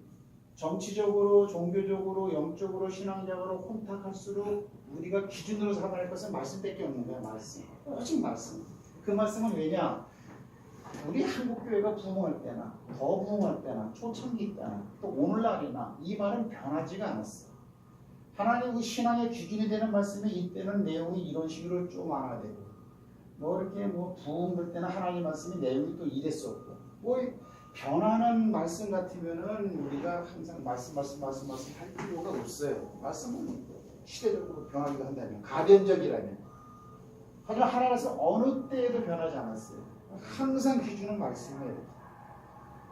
정치적으로, 종교적으로, 영적으로, 신앙적으로 혼탁할수록 우리가 기준으로 삼아야 할 것은 말씀밖에 없는 거야. 말씀. 오직 말씀. 그 말씀은 왜냐? 우리 한국교회가 부흥할 때나 더 부흥할 때나 초창기 때나 또 오늘날이나 이 말은 변하지가 않았어. 하나님 그 신앙의 기준이 되는 말씀이 이때는 내용이 이런 식으로 좀 완화되고 이렇게 부흥될 때는 하나님 말씀이 내용이 또 이랬었고 변하는 말씀 같으면은 우리가 항상 말씀 할 필요가 없어요. 말씀은 시대적으로 변하기도 한다면 가변적이라면. 하지만 하나님께서 어느 때에도 변하지 않았어요. 항상 기준은 말씀이에요.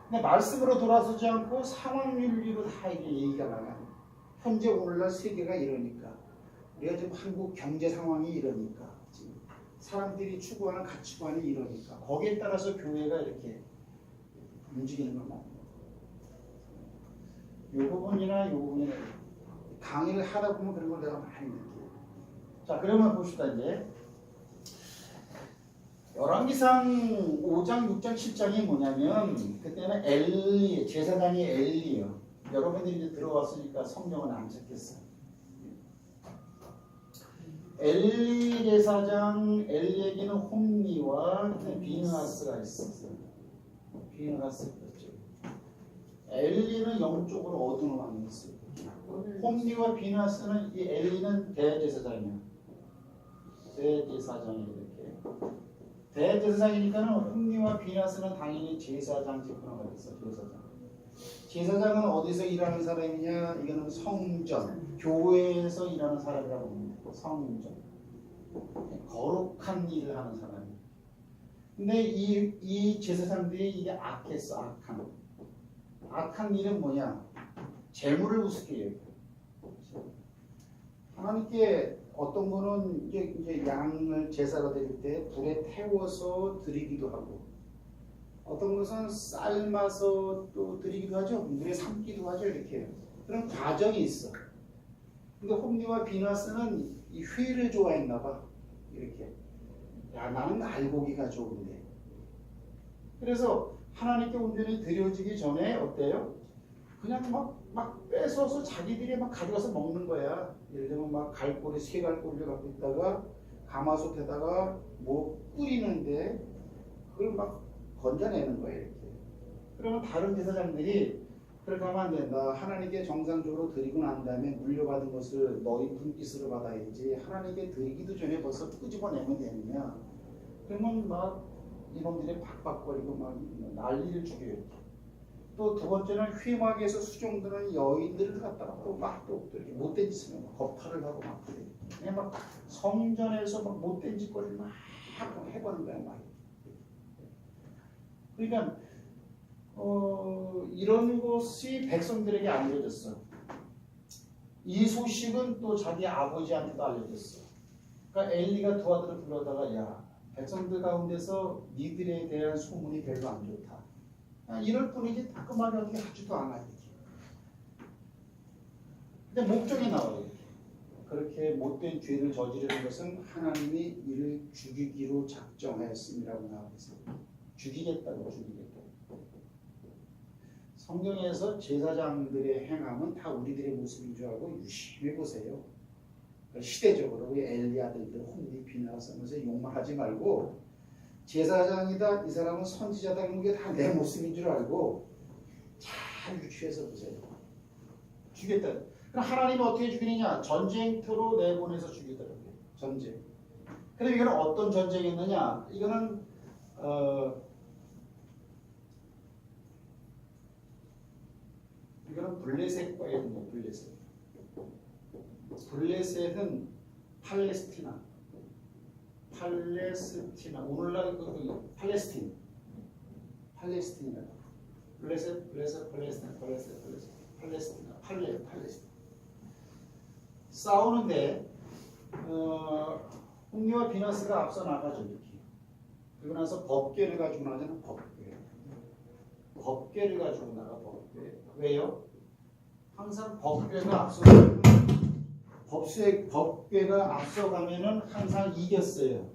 근데 말씀으로 돌아서지 않고 상황윤리로 다 이게 얘기가 나가요. 현재 오늘날 세계가 이러니까 우리가 지금 한국 경제 상황이 이러니까 지금 사람들이 추구하는 가치관이 이러니까 거기에 따라서 교회가 이렇게 움직이는 건 맞는 거예요. 이 부분이나 강의를 하다 보면 그런 걸 내가 많이 느껴요. 자, 그러면 봅시다. 이제 열왕기상 5장, 6장, 7장이 뭐냐면 그때는 엘리, 제사장이 엘리요. 여러분들이 이제 들어왔으니까 성경은 안 찾겠어요. 엘리 제사장 엘리에게는 홈리와 비느하스가 있었어요. 비느하스 그렇죠. 엘리는 영적으로 어두운 왕이었어요. 홈리와 비느하스는 이 엘리는 대제사장이야. 대제사장이 이렇게. 대제사장이니까는 홈리와 비느하스는 당연히 제사장 직분을 가졌어. 제사장은 어디서 일하는 사람이냐? 이거는 성전, 교회에서 일하는 사람이라고 합니다. 성전, 거룩한 일을 하는 사람이. 근데 이 제사장들이 이게 악했어. 악한 일은 뭐냐? 재물을 우습게 여겨. 하나님께 어떤 분은 이제 양을 제사가 드릴 때 불에 태워서 드리기도 하고, 어떤 것은 삶아서 또 드리기도 하죠. 물에 삶기도 하죠. 이렇게 그런 과정이 있어. 근데 홈리와 비느하스는 이 회를 좋아했나 봐. 이렇게 야 나는 알고기가 좋은데. 그래서 하나님께 온전히 드려지기 전에 어때요? 그냥 막 뺏어서 자기들이 막 가져가서 먹는 거야. 예를 들면 막 갈고리, 새 갈고리를 갖고 있다가 가마솥에다가 뭐 끓이는데 그걸 막 건져내는 거예요. 이렇게. 그러면 다른 제사장들이 그렇게 하면 안 된다. 하나님께 정상적으로 드리고 난 다음에 물려받은 것을 너희 분깃으로 받아야지. 하나님께 드리기도 전에 벌써 끄집어내면 되느냐. 그러면 막 이놈들이 박박거리고 막 난리를 죽여요. 또 두 번째는 휘막에서 수종드는 여인들을 갖다가 또 이렇게 못된 짓을 하고 겁탈을 하고 막 그래. 그냥 막 성전에서 막 못된 짓거리를 막 해보는 거야. 막. 그러니까 이런 것이 백성들에게 알려졌어. 이 소식은 또 자기 아버지한테도 알려졌어. 그러니까 엘리가 두 아들을 불러다가 야 백성들 가운데서 니들에 대한 소문이 별로 안 좋다. 이럴 뿐이지 따끔하게 어떻게 하지도 않아. 이렇게. 근데 목적이 나와요. 그렇게 못된 죄를 저지르는 것은 하나님이 이를 죽이기로 작정하였음이라고 나오고 있어요. 죽이겠다고. 성경에서 제사장들의 행함은 다 우리들의 모습인 줄 알고 유심히 보세요. 시대적으로 엘리 아들들 홈리 비느하스 하면서 욕만 하지 말고 제사장이다 이 사람은 선지자다 이런 게 다 내 모습인 줄 알고 잘 유추해서 보세요. 죽였다. 그럼 하나님은 어떻게 죽이느냐? 전쟁터로 내보내서 죽이더라고요. 전쟁. 그럼 이거는 어떤 전쟁이었느냐? 이거는 블레셋과의 블레셋. 블레셋은 팔레스티나. 오늘날 팔레스틴이다. 팔레스틴. 싸우는데 홈리와 비느하스가 앞서 나가죠. 이렇게. 그리고 나서 법궤를 가지고 나가는 법궤를 가지고 나가. 법궤. 왜요? 항상 법궤가 법궤가 앞서가면은 항상 이겼어요.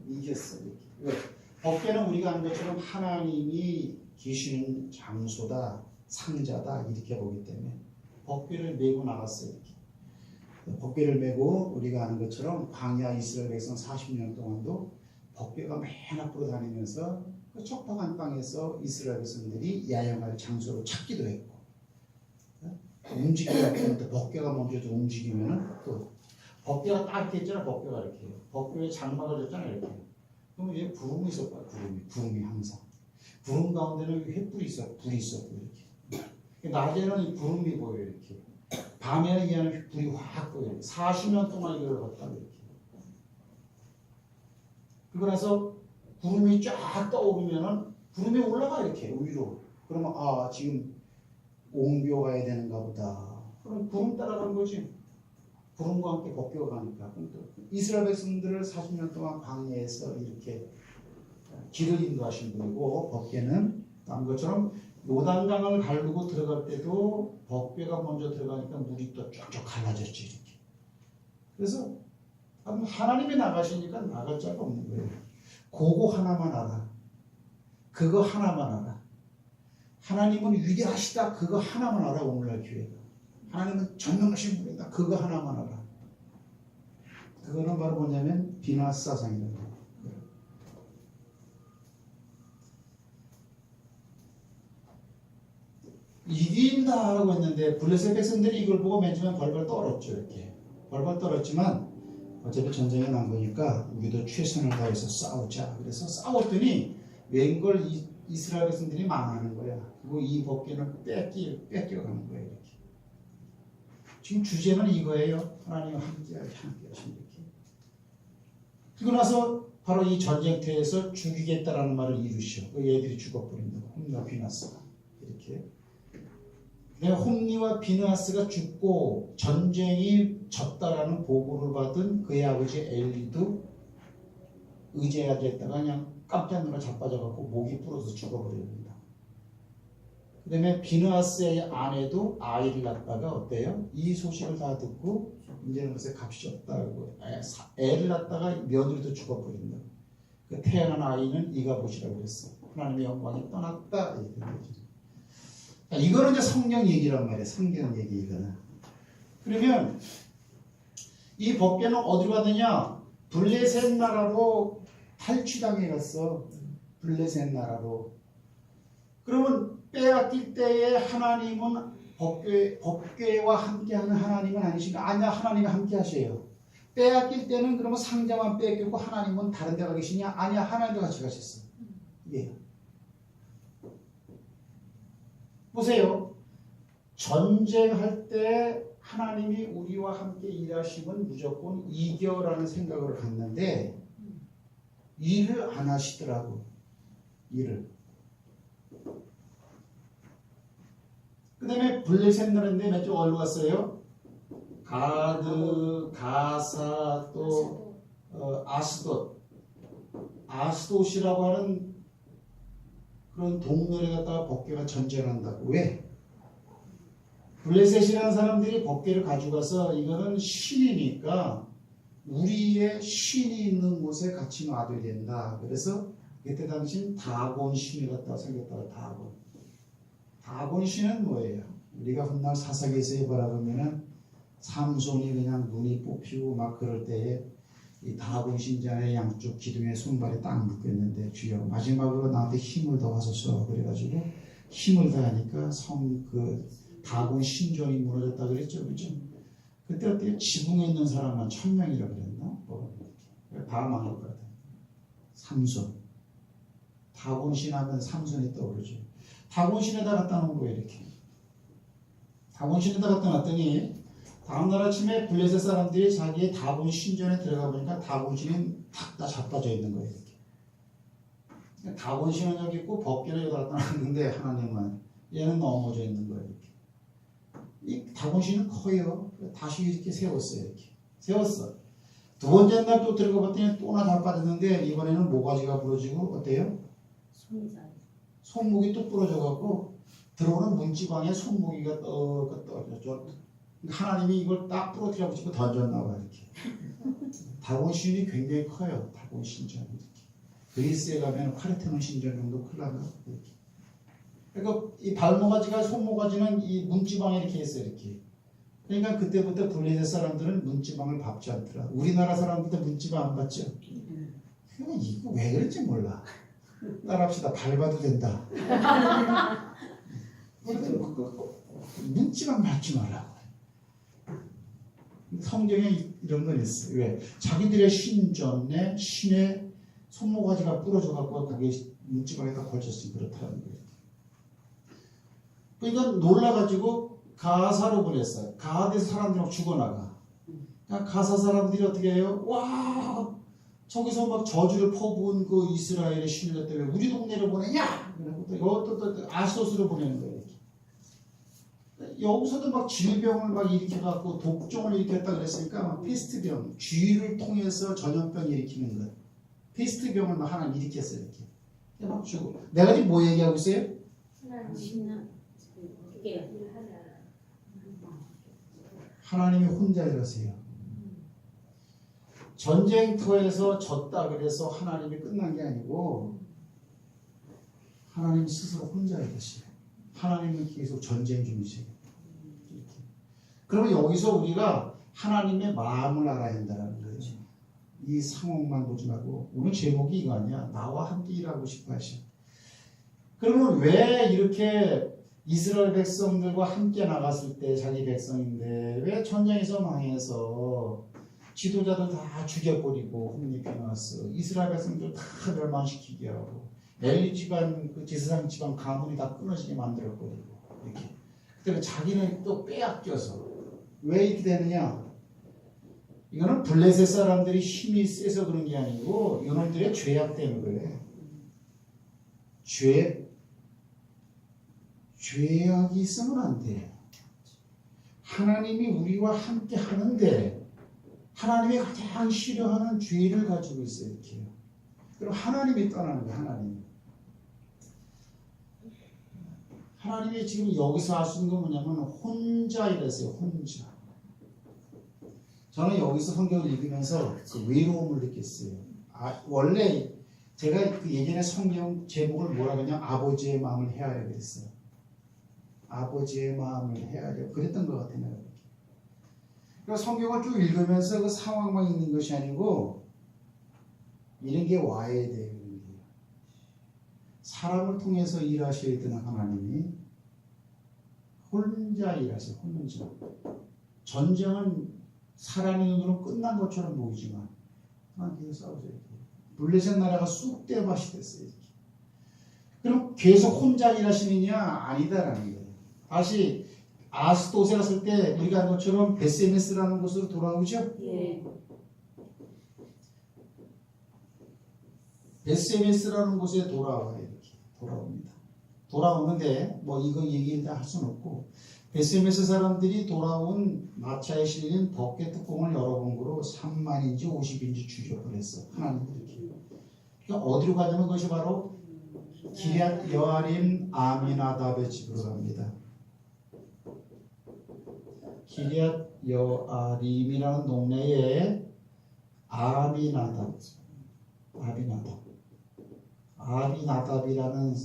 왜? 법궤는 우리가 아는 것처럼 하나님이 계시는 장소다, 상자다 이렇게 보기 때문에 법궤를 메고 나갔어요. 이렇게. 법궤를 메고 우리가 아는 것처럼 광야 이스라엘 백성 40년 동안도 법궤가 맨 앞으로 다니면서 그 척박한 땅에서 이스라엘 백성들이 야영할 장소로 찾기도 했고 움직이다 보면 법궤가 먼저 좀 움직이면은 또 법궤가 딱 이렇게 있잖아. 법궤가 이렇게 법궤에 장막을 줬잖아. 이렇게 그러면 이제 구름이 있었거야. 구름이 항상 구름 가운데는 횃불이 있어. 불이 있었고 이렇게 낮에는 이 구름이 보여. 이렇게 밤에는 이 안에 불이 확 보여. 40년 동안 이걸 걷다 이렇게. 그러고 나서 구름이 쫙 떠오르면은 구름이 올라가 이렇게 위로. 그러면 아 지금 옮겨가야 되는가 보다. 그럼 구름 따라간 거지. 구름과 함께 법궤가 가니까. 이스라엘 백성들을 40년 동안 광야에서 이렇게 길을 인도하신 분이고 법궤는 딴 것처럼 요단강을 가르고 들어갈 때도 법궤가 먼저 들어가니까 물이 또 쫙쫙 갈라졌지 이렇게. 그래서 하나님이 나가시니까 나갈 자가 없는 거예요. 그거 하나만 알아. 그거 하나만 알아. 하나님은 위대하시다. 그거 하나만 알아. 오늘날 교회가. 하나님은 전능하신 분이다. 그거 하나만 알아. 그거는 사상은 바로 뭐냐면 비나스 사상이라는 거예요. 이긴다라고 했는데 블레셋 백성들이 이걸 보고 맨 처음에 벌벌 떨었죠. 이렇게 벌벌 떨었지만 어차피 전쟁이 난 거니까 우리도 최선을 다해서 싸우자. 그래서 싸웠더니 웬걸 이스라엘 백성들이 망하는 거야. 그리고 이 법궤는 뺏겨가는 거예요. 이렇게. 지금 주제는 이거예요. 하나님 함께 하신 이렇게. 그리고 나서 바로 이 전쟁터에서 죽이겠다라는 말을 이루시오. 그 얘들이 죽어버린다. 홈리와 비나스가 이렇게. 홈리와 비나스가 죽고 전쟁이 졌다라는 보고를 받은 그의 아버지 엘리도 의지하겠다가 그냥 깜짝 놀라 자빠져갖고 목이 부러져서 죽어버립니다. 그 다음에 비나스의 아내도 아이를 낳다가 어때요? 이 소식을 다 듣고 이제는 글쎄 값이 없다고 애를 낳다가 며느리도 죽어버린다. 그 태어난 아이는 이가봇이라고 그랬어. 하나님의 영광이 떠났다. 이거는 이제 성경 얘기란 말이에요. 성경 얘기 이거는. 그러면 이 법궤는 어디로 가느냐? 블레셋 나라로 탈취당해 갔어. 블레셋 나라로. 그러면 빼앗길 때에 하나님은 법궤와 함께하는 하나님은 아니신가? 아니야, 하나님이 함께 하셔요. 빼앗길 때는 그러면 상자만 뺏겼고 하나님은 다른 데 가 계시냐? 아니야, 하나님도 같이 가셨어. 이게요. 보세요. 전쟁할 때 하나님이 우리와 함께 일하시면 무조건 이겨라는 생각을 갖는데 일을 안 하시더라고. 일을. 그 다음에 블레셋 나라인데 몇 쪽 어디로 갔어요? 가드, 가사, 또 아스돗. 아스돗이라고 하는 그런 동네에 갖다가 법궤가 전쟁한다고. 왜? 블레셋이라는 사람들이 법궤를 가져가서 이거는 신이니까 우리의 신이 있는 곳에 같이 놔둬야 된다. 그래서 그때 당시 다곤 신이 갖다가 생겼다고. 다곤 신은 뭐예요? 우리가 훗날 사사기에서 바라보면은 삼손이 그냥 눈이 뽑히고 막 그럴 때에 이 다곤 신자의 양쪽 기둥에 손발이 딱 묶였는데 주여 마지막으로 나한테 힘을 더하소서 그래가지고 힘을 더하니까 그 다곤 신전이 무너졌다 그랬죠, 그죠? 그때 어떻게 지붕에 있는 사람만 1000명이라 그랬나? 다 망할 것 같아요. 삼손. 다곤 신하면 삼손이 떠오르죠. 다곤 신에다 갖다 놓은 거예요, 이렇게. 다곤 신에다 갖다 놨더니 다음날 아침에 블레셋 사람들이 자기의 다곤 신전에 들어가 보니까 다곤 신이 탁 다 자빠져 있는 거예요. 이렇게. 다곤 신은 여기 있고 법궤를 여기다 갖다 놨는데 하나님은 얘는 넘어져 있는 거예요. 이렇게. 이 다곤 신은 커요. 다시 이렇게 세웠어요. 이렇게. 세웠어. 두 번째 날 또 들어가 봤더니 또나 자빠졌는데 이번에는 모가지가 부러지고 어때요? 손목이 또 부러져갖고 들어오는 문지방에 손목이가 떨어졌죠. 하나님이 이걸 딱 부러뜨려 붙이고 던졌나 봐요. 이렇게. 다곤 신이 굉장히 커요. 다곤 신전 이렇게. 그리스에 가면 파르테논 신전 정도 클란가 이렇게. 그러니까 이 발모가지가 손모가지는 이 문지방에 이렇게 있어요. 이렇게. 그러니까 그때부터 블레셋 사람들은 문지방을 밟지 않더라. 우리나라 사람들도 문지방 안 밟죠. 그냥 이거 왜 그런지 몰라. 따라합시다. 밟아도 된다. 문지방 밟지 말라고. 성경에 이런 건 있어요. 왜? 자기들의 신전에 신의 손모가지가 부러져갖고 거기에 문지방에다 걸쳤으니 그렇다는 거예요. 그러니까 놀라가지고 가사로 보냈어요. 가드에서 사람들이 막 죽어나가. 그러니까 가사 사람들이 어떻게 해요? 와! 저기서 막 저주를 퍼부은 그 이스라엘의 신을 때문에 우리 동네로 보내냐? 이것도 또 아소스로 보내는 거예요. 여기서도 막 질병을 막 일으켜갖고 독종을 일으켰다 그랬으니까 막 페스트병, 쥐를 통해서 전염병 일으키는 것. 페스트병을 막 하나 일으켰어요. 이렇게. 막 주고. 내가 지금 뭐 얘기하고 있어요? 하나님이 혼자 일하세요. 전쟁터에서 졌다 그래서 하나님이 끝난 게 아니고 하나님 스스로 혼자 일하세요. 하나님은 계속 전쟁 중이세요. 그러면 여기서 우리가 하나님의 마음을 알아야 한다는 거예요. 이 상황만 보지 말고 오늘 제목이 이거 아니야. 나와 함께 일하고 싶어 하셔. 그러면 왜 이렇게 이스라엘 백성들과 함께 나갔을 때 자기 백성인데 왜 전쟁에서 망해서 지도자들 다 죽여버리고 홍립해 나왔어. 이스라엘 백성들 다 멸망시키게 하고 엘리 집안 그 제사장 집안 가문이 다 끊어지게 만들어버리고 이렇게. 그때 자기는 또 빼앗겨서 왜 이렇게 되느냐? 이거는 블레셋 사람들이 힘이 세서 그런 게 아니고 이놈들의 죄악 때문에 그래. 죄악이 있으면 안 돼요. 하나님이 우리와 함께 하는데 하나님이 가장 싫어하는 죄를 가지고 있어요. 이렇게요. 그럼 하나님이 떠나는 거예요. 하나님이 지금 여기서 하시는 건 뭐냐면 혼자 이랬어요. 혼자. 저는 여기서 성경을 읽으면서 그 외로움을 느꼈어요. 원래 제가 그 예전에 성경 제목을 뭐라 그러냐 아버지의 마음을 헤아려 그랬어요. 아버지의 마음을 헤아려 그랬던 것 같아요. 그러니까 성경을 쭉 읽으면서 그 상황만 있는 것이 아니고 이런 게 와야 돼요. 사람을 통해서 일하셔야 되는 하나님이 혼자 일하세요. 혼자. 전쟁은 사람의 눈으로 끝난 것처럼 보이지만 하나님 계속 싸우세요. 블레셋 나라가 쑥대밭이 됐어요. 이렇게. 그럼 계속 혼자 일하시느냐? 아니다라는 거예요. 다시 아스도세 갔을 때 우리가 한 것처럼 베세메스라는 곳으로 돌아오죠? 예. 베세메스라는 곳에 돌아와요. 이렇게 돌아옵니다. 돌아오는데 뭐 이거 얘기할 수는 없고 베세메스 사람들이 돌아온 마차에 실린 덮개 뚜껑을 열어본 거로 3만인지 50인지 죽여버렸어. 하나님들이. 그러니까 어디로 가냐면 그것이 바로 기럇 여아림 아미나답의 집으로 갑니다. 기럇 여아림이라는 동네에 아비나답이라는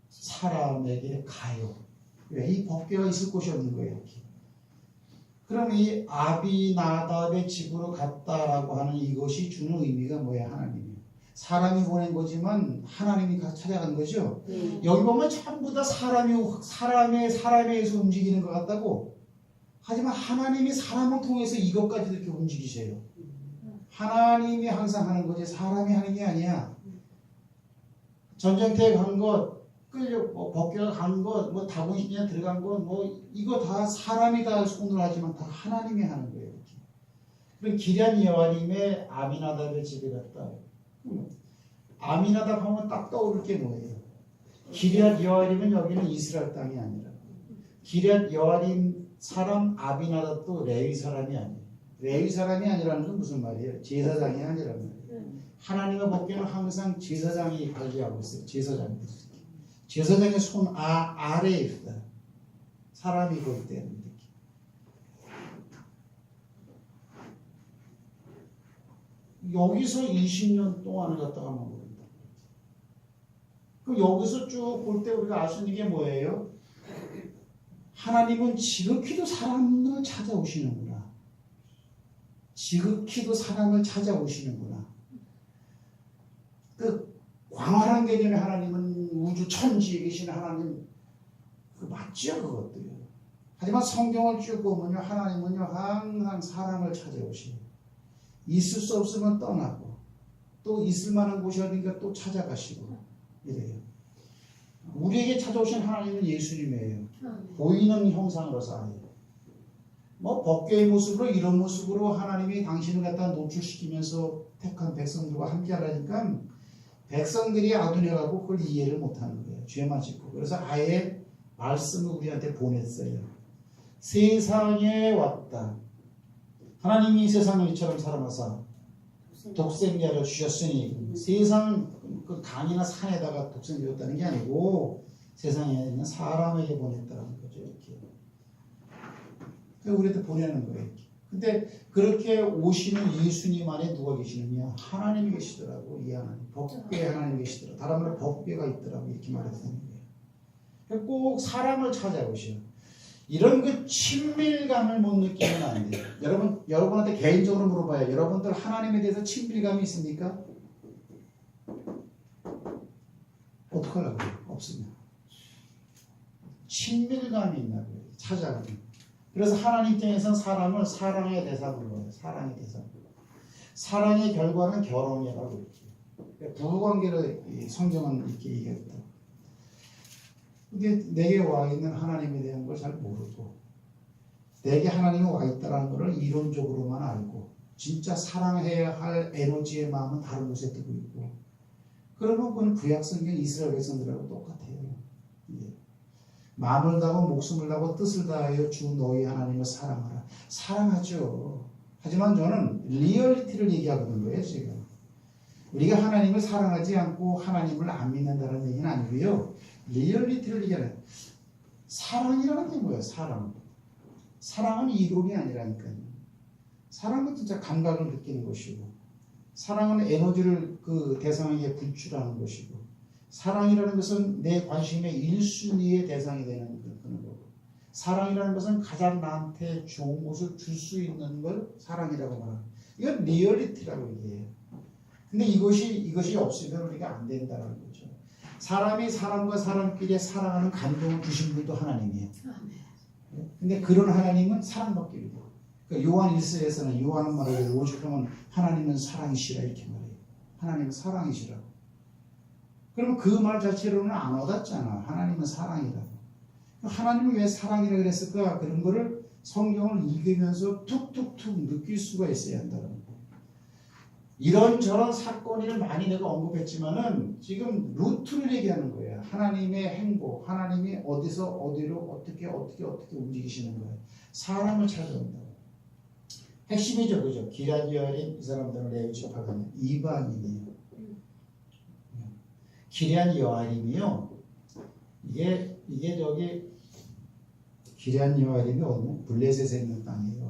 사람에게 가요. 왜? 이 법궤가 있을 곳이 없는 거예요. 이렇게. 그럼 이 아비나답의 집으로 갔다라고 하는 이것이 주는 의미가 뭐야? 하나님이. 사람이 보낸 거지만 하나님이 찾아간 거죠. 여기 보면 전부 다 사람에 의해서 움직이는 것 같다고. 하지만 하나님이 사람을 통해서 이것까지 이렇게 움직이세요. 하나님이 항상 하는 거지 사람이 하는 게 아니야. 전쟁터에 간 것, 법궤가 간 것, 뭐 다곤신이나 들어간 것, 뭐 이거 다 사람이 다 손으로 하지만 다 하나님이 하는 거예요. 이렇게. 그럼 기럇 여아림의 아미나답의 집에 갔다. 아미나답 하면 딱 떠오를 게 뭐예요? 기럇 여아림은 여기는 이스라엘 땅이 아니라 기럇 여아림 사람 아비나답도 레위 사람이 아니에요. 레위 사람이 아니라는 건 무슨 말이에요? 제사장이 아니라는 말이에요. 하나님의 법궤는 항상 제사장이 관리하고 있어요. 제사장의 손 아래에 있다. 사람이 거기 때문에. 여기서 20년 동안을 갖다가 먹습니다. 그럼 여기서 쭉 볼 때 우리가 알 수 있는 게 뭐예요? 하나님은 지극히도 사람을 찾아오시는구나. 지극히도 사람을 찾아오시는구나. 그 광활한 개념의 하나님은 우주 천지에 계신 하나님 그 맞죠? 그것도요. 하지만 성경을 쭉 보면요. 하나님은요. 항상 사람을 찾아오시고 있을 수 없으면 떠나고 또 있을 만한 곳이 어딘가 또 찾아가시고 이래요. 우리에게 찾아오신 하나님은 예수님이에요. 보이는 형상으로서 아니에요. 뭐 법궤의 모습으로 이런 모습으로 하나님이 당신을 갖다 노출시키면서 택한 백성들과 함께 하라니까 백성들이 아둔해가고 그걸 이해를 못하는 거예요. 죄만 짓고. 그래서 아예 말씀을 우리한테 보냈어요. 세상에 왔다. 하나님이 세상을 이처럼 사랑하사 독생자를 주셨으니 세상 그 강이나 산에다가 독생자 줬다는 게 아니고 세상에 있는 사람에게 보냈다는 거죠. 이렇게. 우리한테 보내는 거예요. 근데 그렇게 오시는 예수님 안에 누가 계시느냐? 하나님이 계시더라고. 이 하나님. 법궤에 하나님 계시더라고. 다른 말로 법궤가 있더라고. 이렇게 말했다는 거예요. 꼭 사람을 찾아오셔. 이런 그 친밀감을 못 느끼면 안 돼요. 여러분한테 개인적으로 물어봐요. 여러분들 하나님에 대해서 친밀감이 있습니까? 어떡하려고 그래요? 없으면. 친밀감이 있나고요. 찾아가면. 그래서 하나님 입장에서는 사람을 사랑의 대상으로 봐요. 사랑의 대상. 사랑의 결과는 결혼이라고 이렇게. 부부관계를 성경은 이렇게 얘기했다. 근데 내게 와 있는 하나님에 대한 걸 잘 모르고 내게 하나님이 와 있다는 것을 이론적으로만 알고 진짜 사랑해야 할 에너지의 마음은 다른 곳에 두고 있고 그러면 그건 구약성경 이스라엘 백성들하고 똑같아요. 예. 마음을 다하고 목숨을 다하고 뜻을 다하여 주 너희 하나님을 사랑하라. 사랑하죠. 하지만 저는 리얼리티를 얘기하거든 거예요. 지금 우리가 하나님을 사랑하지 않고 하나님을 안 믿는다는 얘기는 아니고요. 리얼리티를 얘기하는 사랑이라는 게 뭐예요? 사랑은 이론이 아니라니까요. 사랑은 진짜 감각을 느끼는 것이고 사랑은 에너지를 그 대상에게 분출하는 것이고 사랑이라는 것은 내 관심의 1순위의 대상이 되는 그런 거고 사랑이라는 것은 가장 나한테 좋은 것을 줄 수 있는 걸 사랑이라고 말합니다. 이건 리얼리티라고 얘기해요. 근데 이것이 없으면 우리가 안 된다는 거죠. 사람이 사람과 사람끼리 사랑하는 감동을 주신 분도 하나님이에요. 근데 그런 하나님은 사랑밖에 없고 그러니까 요한 1서에서는 요한은 말해요. 오죽하면 하나님은 사랑이시라 이렇게 말해요. 하나님은 사랑이시라고. 그러면 그 말 자체로는 안 와닿잖아. 하나님은 사랑이라고. 하나님은 왜 사랑이라 그랬을까? 그런 거를 성경을 읽으면서 툭툭툭 느낄 수가 있어야 한다는 거예요. 이런저런 사건을 많이 내가 언급했지만은 지금 루트를 얘기하는 거예요. 하나님의 행보, 하나님이 어디서 어디로 어떻게 움직이시는 거예요. 사람을 찾아온다고. 핵심이죠, 그죠? 기럇 여아림 이 사람들은 레위 지파거든요. 이방인이에요. 기럇 여아림이요. 이게 저기 기럇 여아림이 어느 블레셋에 있는 땅이에요.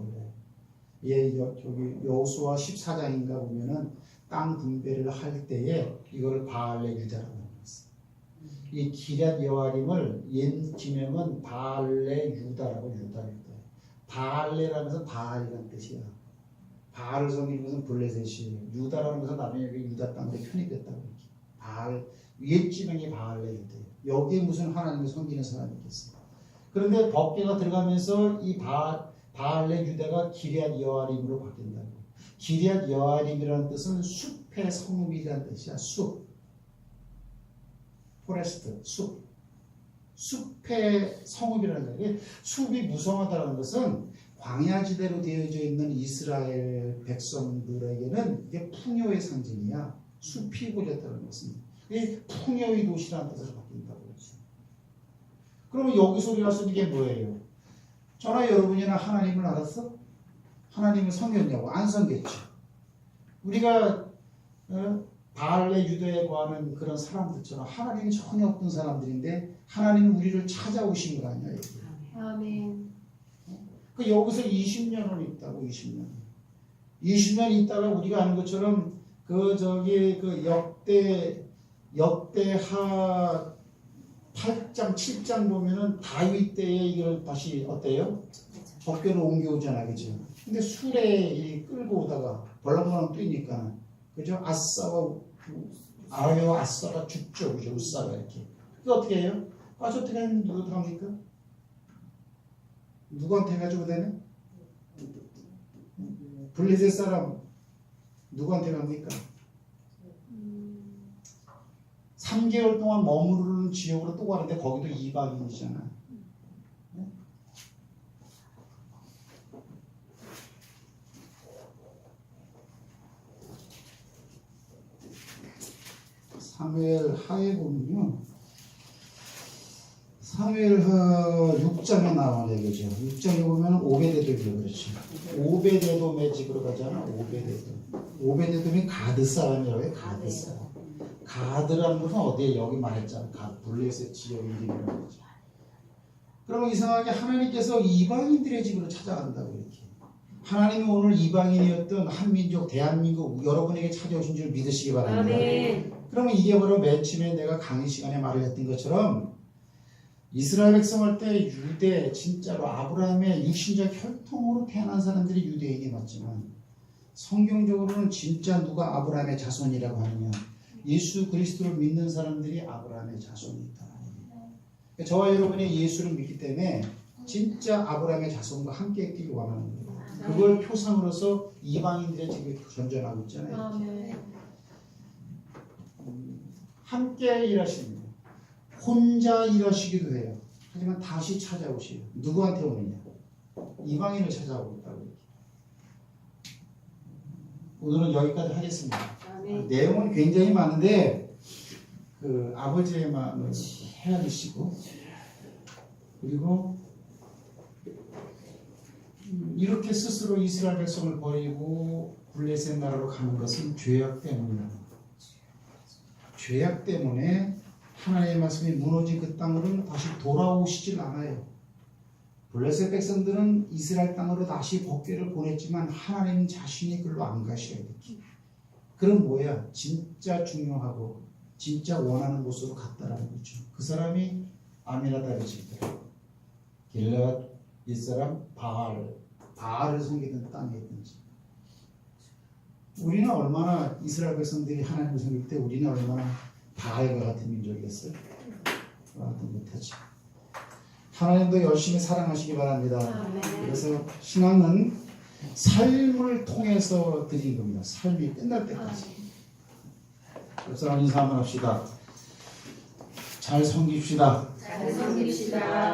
저기 여호수아 14장인가 보면은 땅 분배를 할 때에 이거를 바알레 유다라고 합니다. 이 기럇 여아림을 옛 지명은 바알레 유다라고 유다. 바알레라면서 바알이라는 뜻이야. 바알을 섬기는 것은 블레셋이에요. 유다라는 것은 나중에 유다 땅으로 편입됐다고 이렇게. 바알 옛 지명이 바알레 유다예요. 여기에 무슨 하나님을 섬기는 사람이 있겠어요. 그런데 법궤가 들어가면서 이 바알레 유다가 기럇 여아림으로 바뀐다고. 기럇 여아림이라는 뜻은 숲의 성읍이라는 뜻이야. 숲. 포레스트, 숲. 숲의 성읍이라는 거예요. 숲이 무성하다는 것은 광야지대로 되어져 있는 이스라엘 백성들에게는 이게 풍요의 상징이야. 숲이 보였다는 것은. 이게 풍요의 도시라는 뜻으로 바뀐다고 그랬어요. 그러면 여기서 우리가 쓰는 게 뭐예요? 저나 여러분이나 하나님을 알았어? 하나님을 섬겼냐고? 안 섬겼죠. 우리가 바알레 유다에 관한 그런 사람들처럼 하나님이 전혀 없던 사람들인데 하나님은 우리를 찾아오신 거 아니야? 여기. 아멘. 그 여기서 20년을 있다고 20년 있다가 우리가 아는 것처럼 그 역대하 8장 7장 보면은 다윗 때에 이걸 다시 어때요? 법궤를 옮겨오잖아, 그죠? 근데 수레 끌고 오다가 벌렁벌렁 뛰니까 그죠? 아라메와 아싸가 죽죠, 그죠? 우사가 이렇게. 그게 어떻게 해요? 저 어떻게 하면 누구 들어갑니까? 누구한테 가지고 되네? 블레셋 사람 누구한테 갑니까? 3개월 동안 머무르는 지역으로 또 가는데 거기도 이방인이잖아. 사무엘 하에 보면요. 사무엘 하 6장에 나오는 얘기죠. 6장에 보면 오베데돔이라고 그렇죠. 오베데돔의 집으로 가잖아. 오베데돔이 가드 사람이라고 해요. 가드 사람. 가드라는 것은 어디에 여기 말했잖아. 블레셋 지역 이름이라는 거죠. 그러면 이상하게 하나님께서 이방인들의 집으로 찾아간다고 이렇게. 하나님이 오늘 이방인이었던 한민족, 대한민국 여러분에게 찾아오신 줄 믿으시기 바랍니다. 아멘. 그러면 이게 바로 맨 처음에 내가 강의 시간에 말을 했던 것처럼 이스라엘 백성 할 때 유대 진짜로 아브라함의 육신적 혈통으로 태어난 사람들이 유대인이 맞지만 성경적으로는 진짜 누가 아브라함의 자손이라고 하느냐 예수 그리스도를 믿는 사람들이 아브라함의 자손이 있다. 그러니까 저와 여러분이 예수를 믿기 때문에 진짜 아브라함의 자손과 함께 있기를 원하는 거예요. 그걸 표상으로서 이방인들의 지금 전전하고 있잖아요. 함께 일하십니다. 혼자 일하시기도 해요. 하지만 다시 찾아오시요. 누구한테 오느냐? 이방인을 찾아오고 있다고. 오늘은 여기까지 하겠습니다. 내용은 굉장히 많은데 그 아버지의 마음을 헤아리시고 그리고 이렇게 스스로 이스라엘 백성을 버리고 블레셋 나라로 가는 것은 죄악 때문이라는 거예요. 죄악 때문에 하나님의 말씀이 무너진 그 땅으로는 다시 돌아오시질 않아요. 블레셋 백성들은 이스라엘 땅으로 다시 복귀를 보냈지만 하나님 자신이 그걸로 안 가셔야 돼요. 그럼 뭐야? 진짜 중요하고 진짜 원하는 곳으로 갔다라는 거죠. 그 사람이 아미나답의 집들, 길르앗 옛사람 바알을 섬기던 땅에 있든지. 우리는 얼마나 이스라엘 백성들이 하나님을 섬길 때 우리는 얼마나 바알과 같은 민족이었어요? 같은 못하지. 하나님도 열심히 사랑하시기 바랍니다. 그래서 신앙은 삶을 통해서 드린 겁니다. 삶이 끝날 때까지. 옆 사람 인사 한번 합시다. 잘 섬깁시다. 잘 섬깁시다.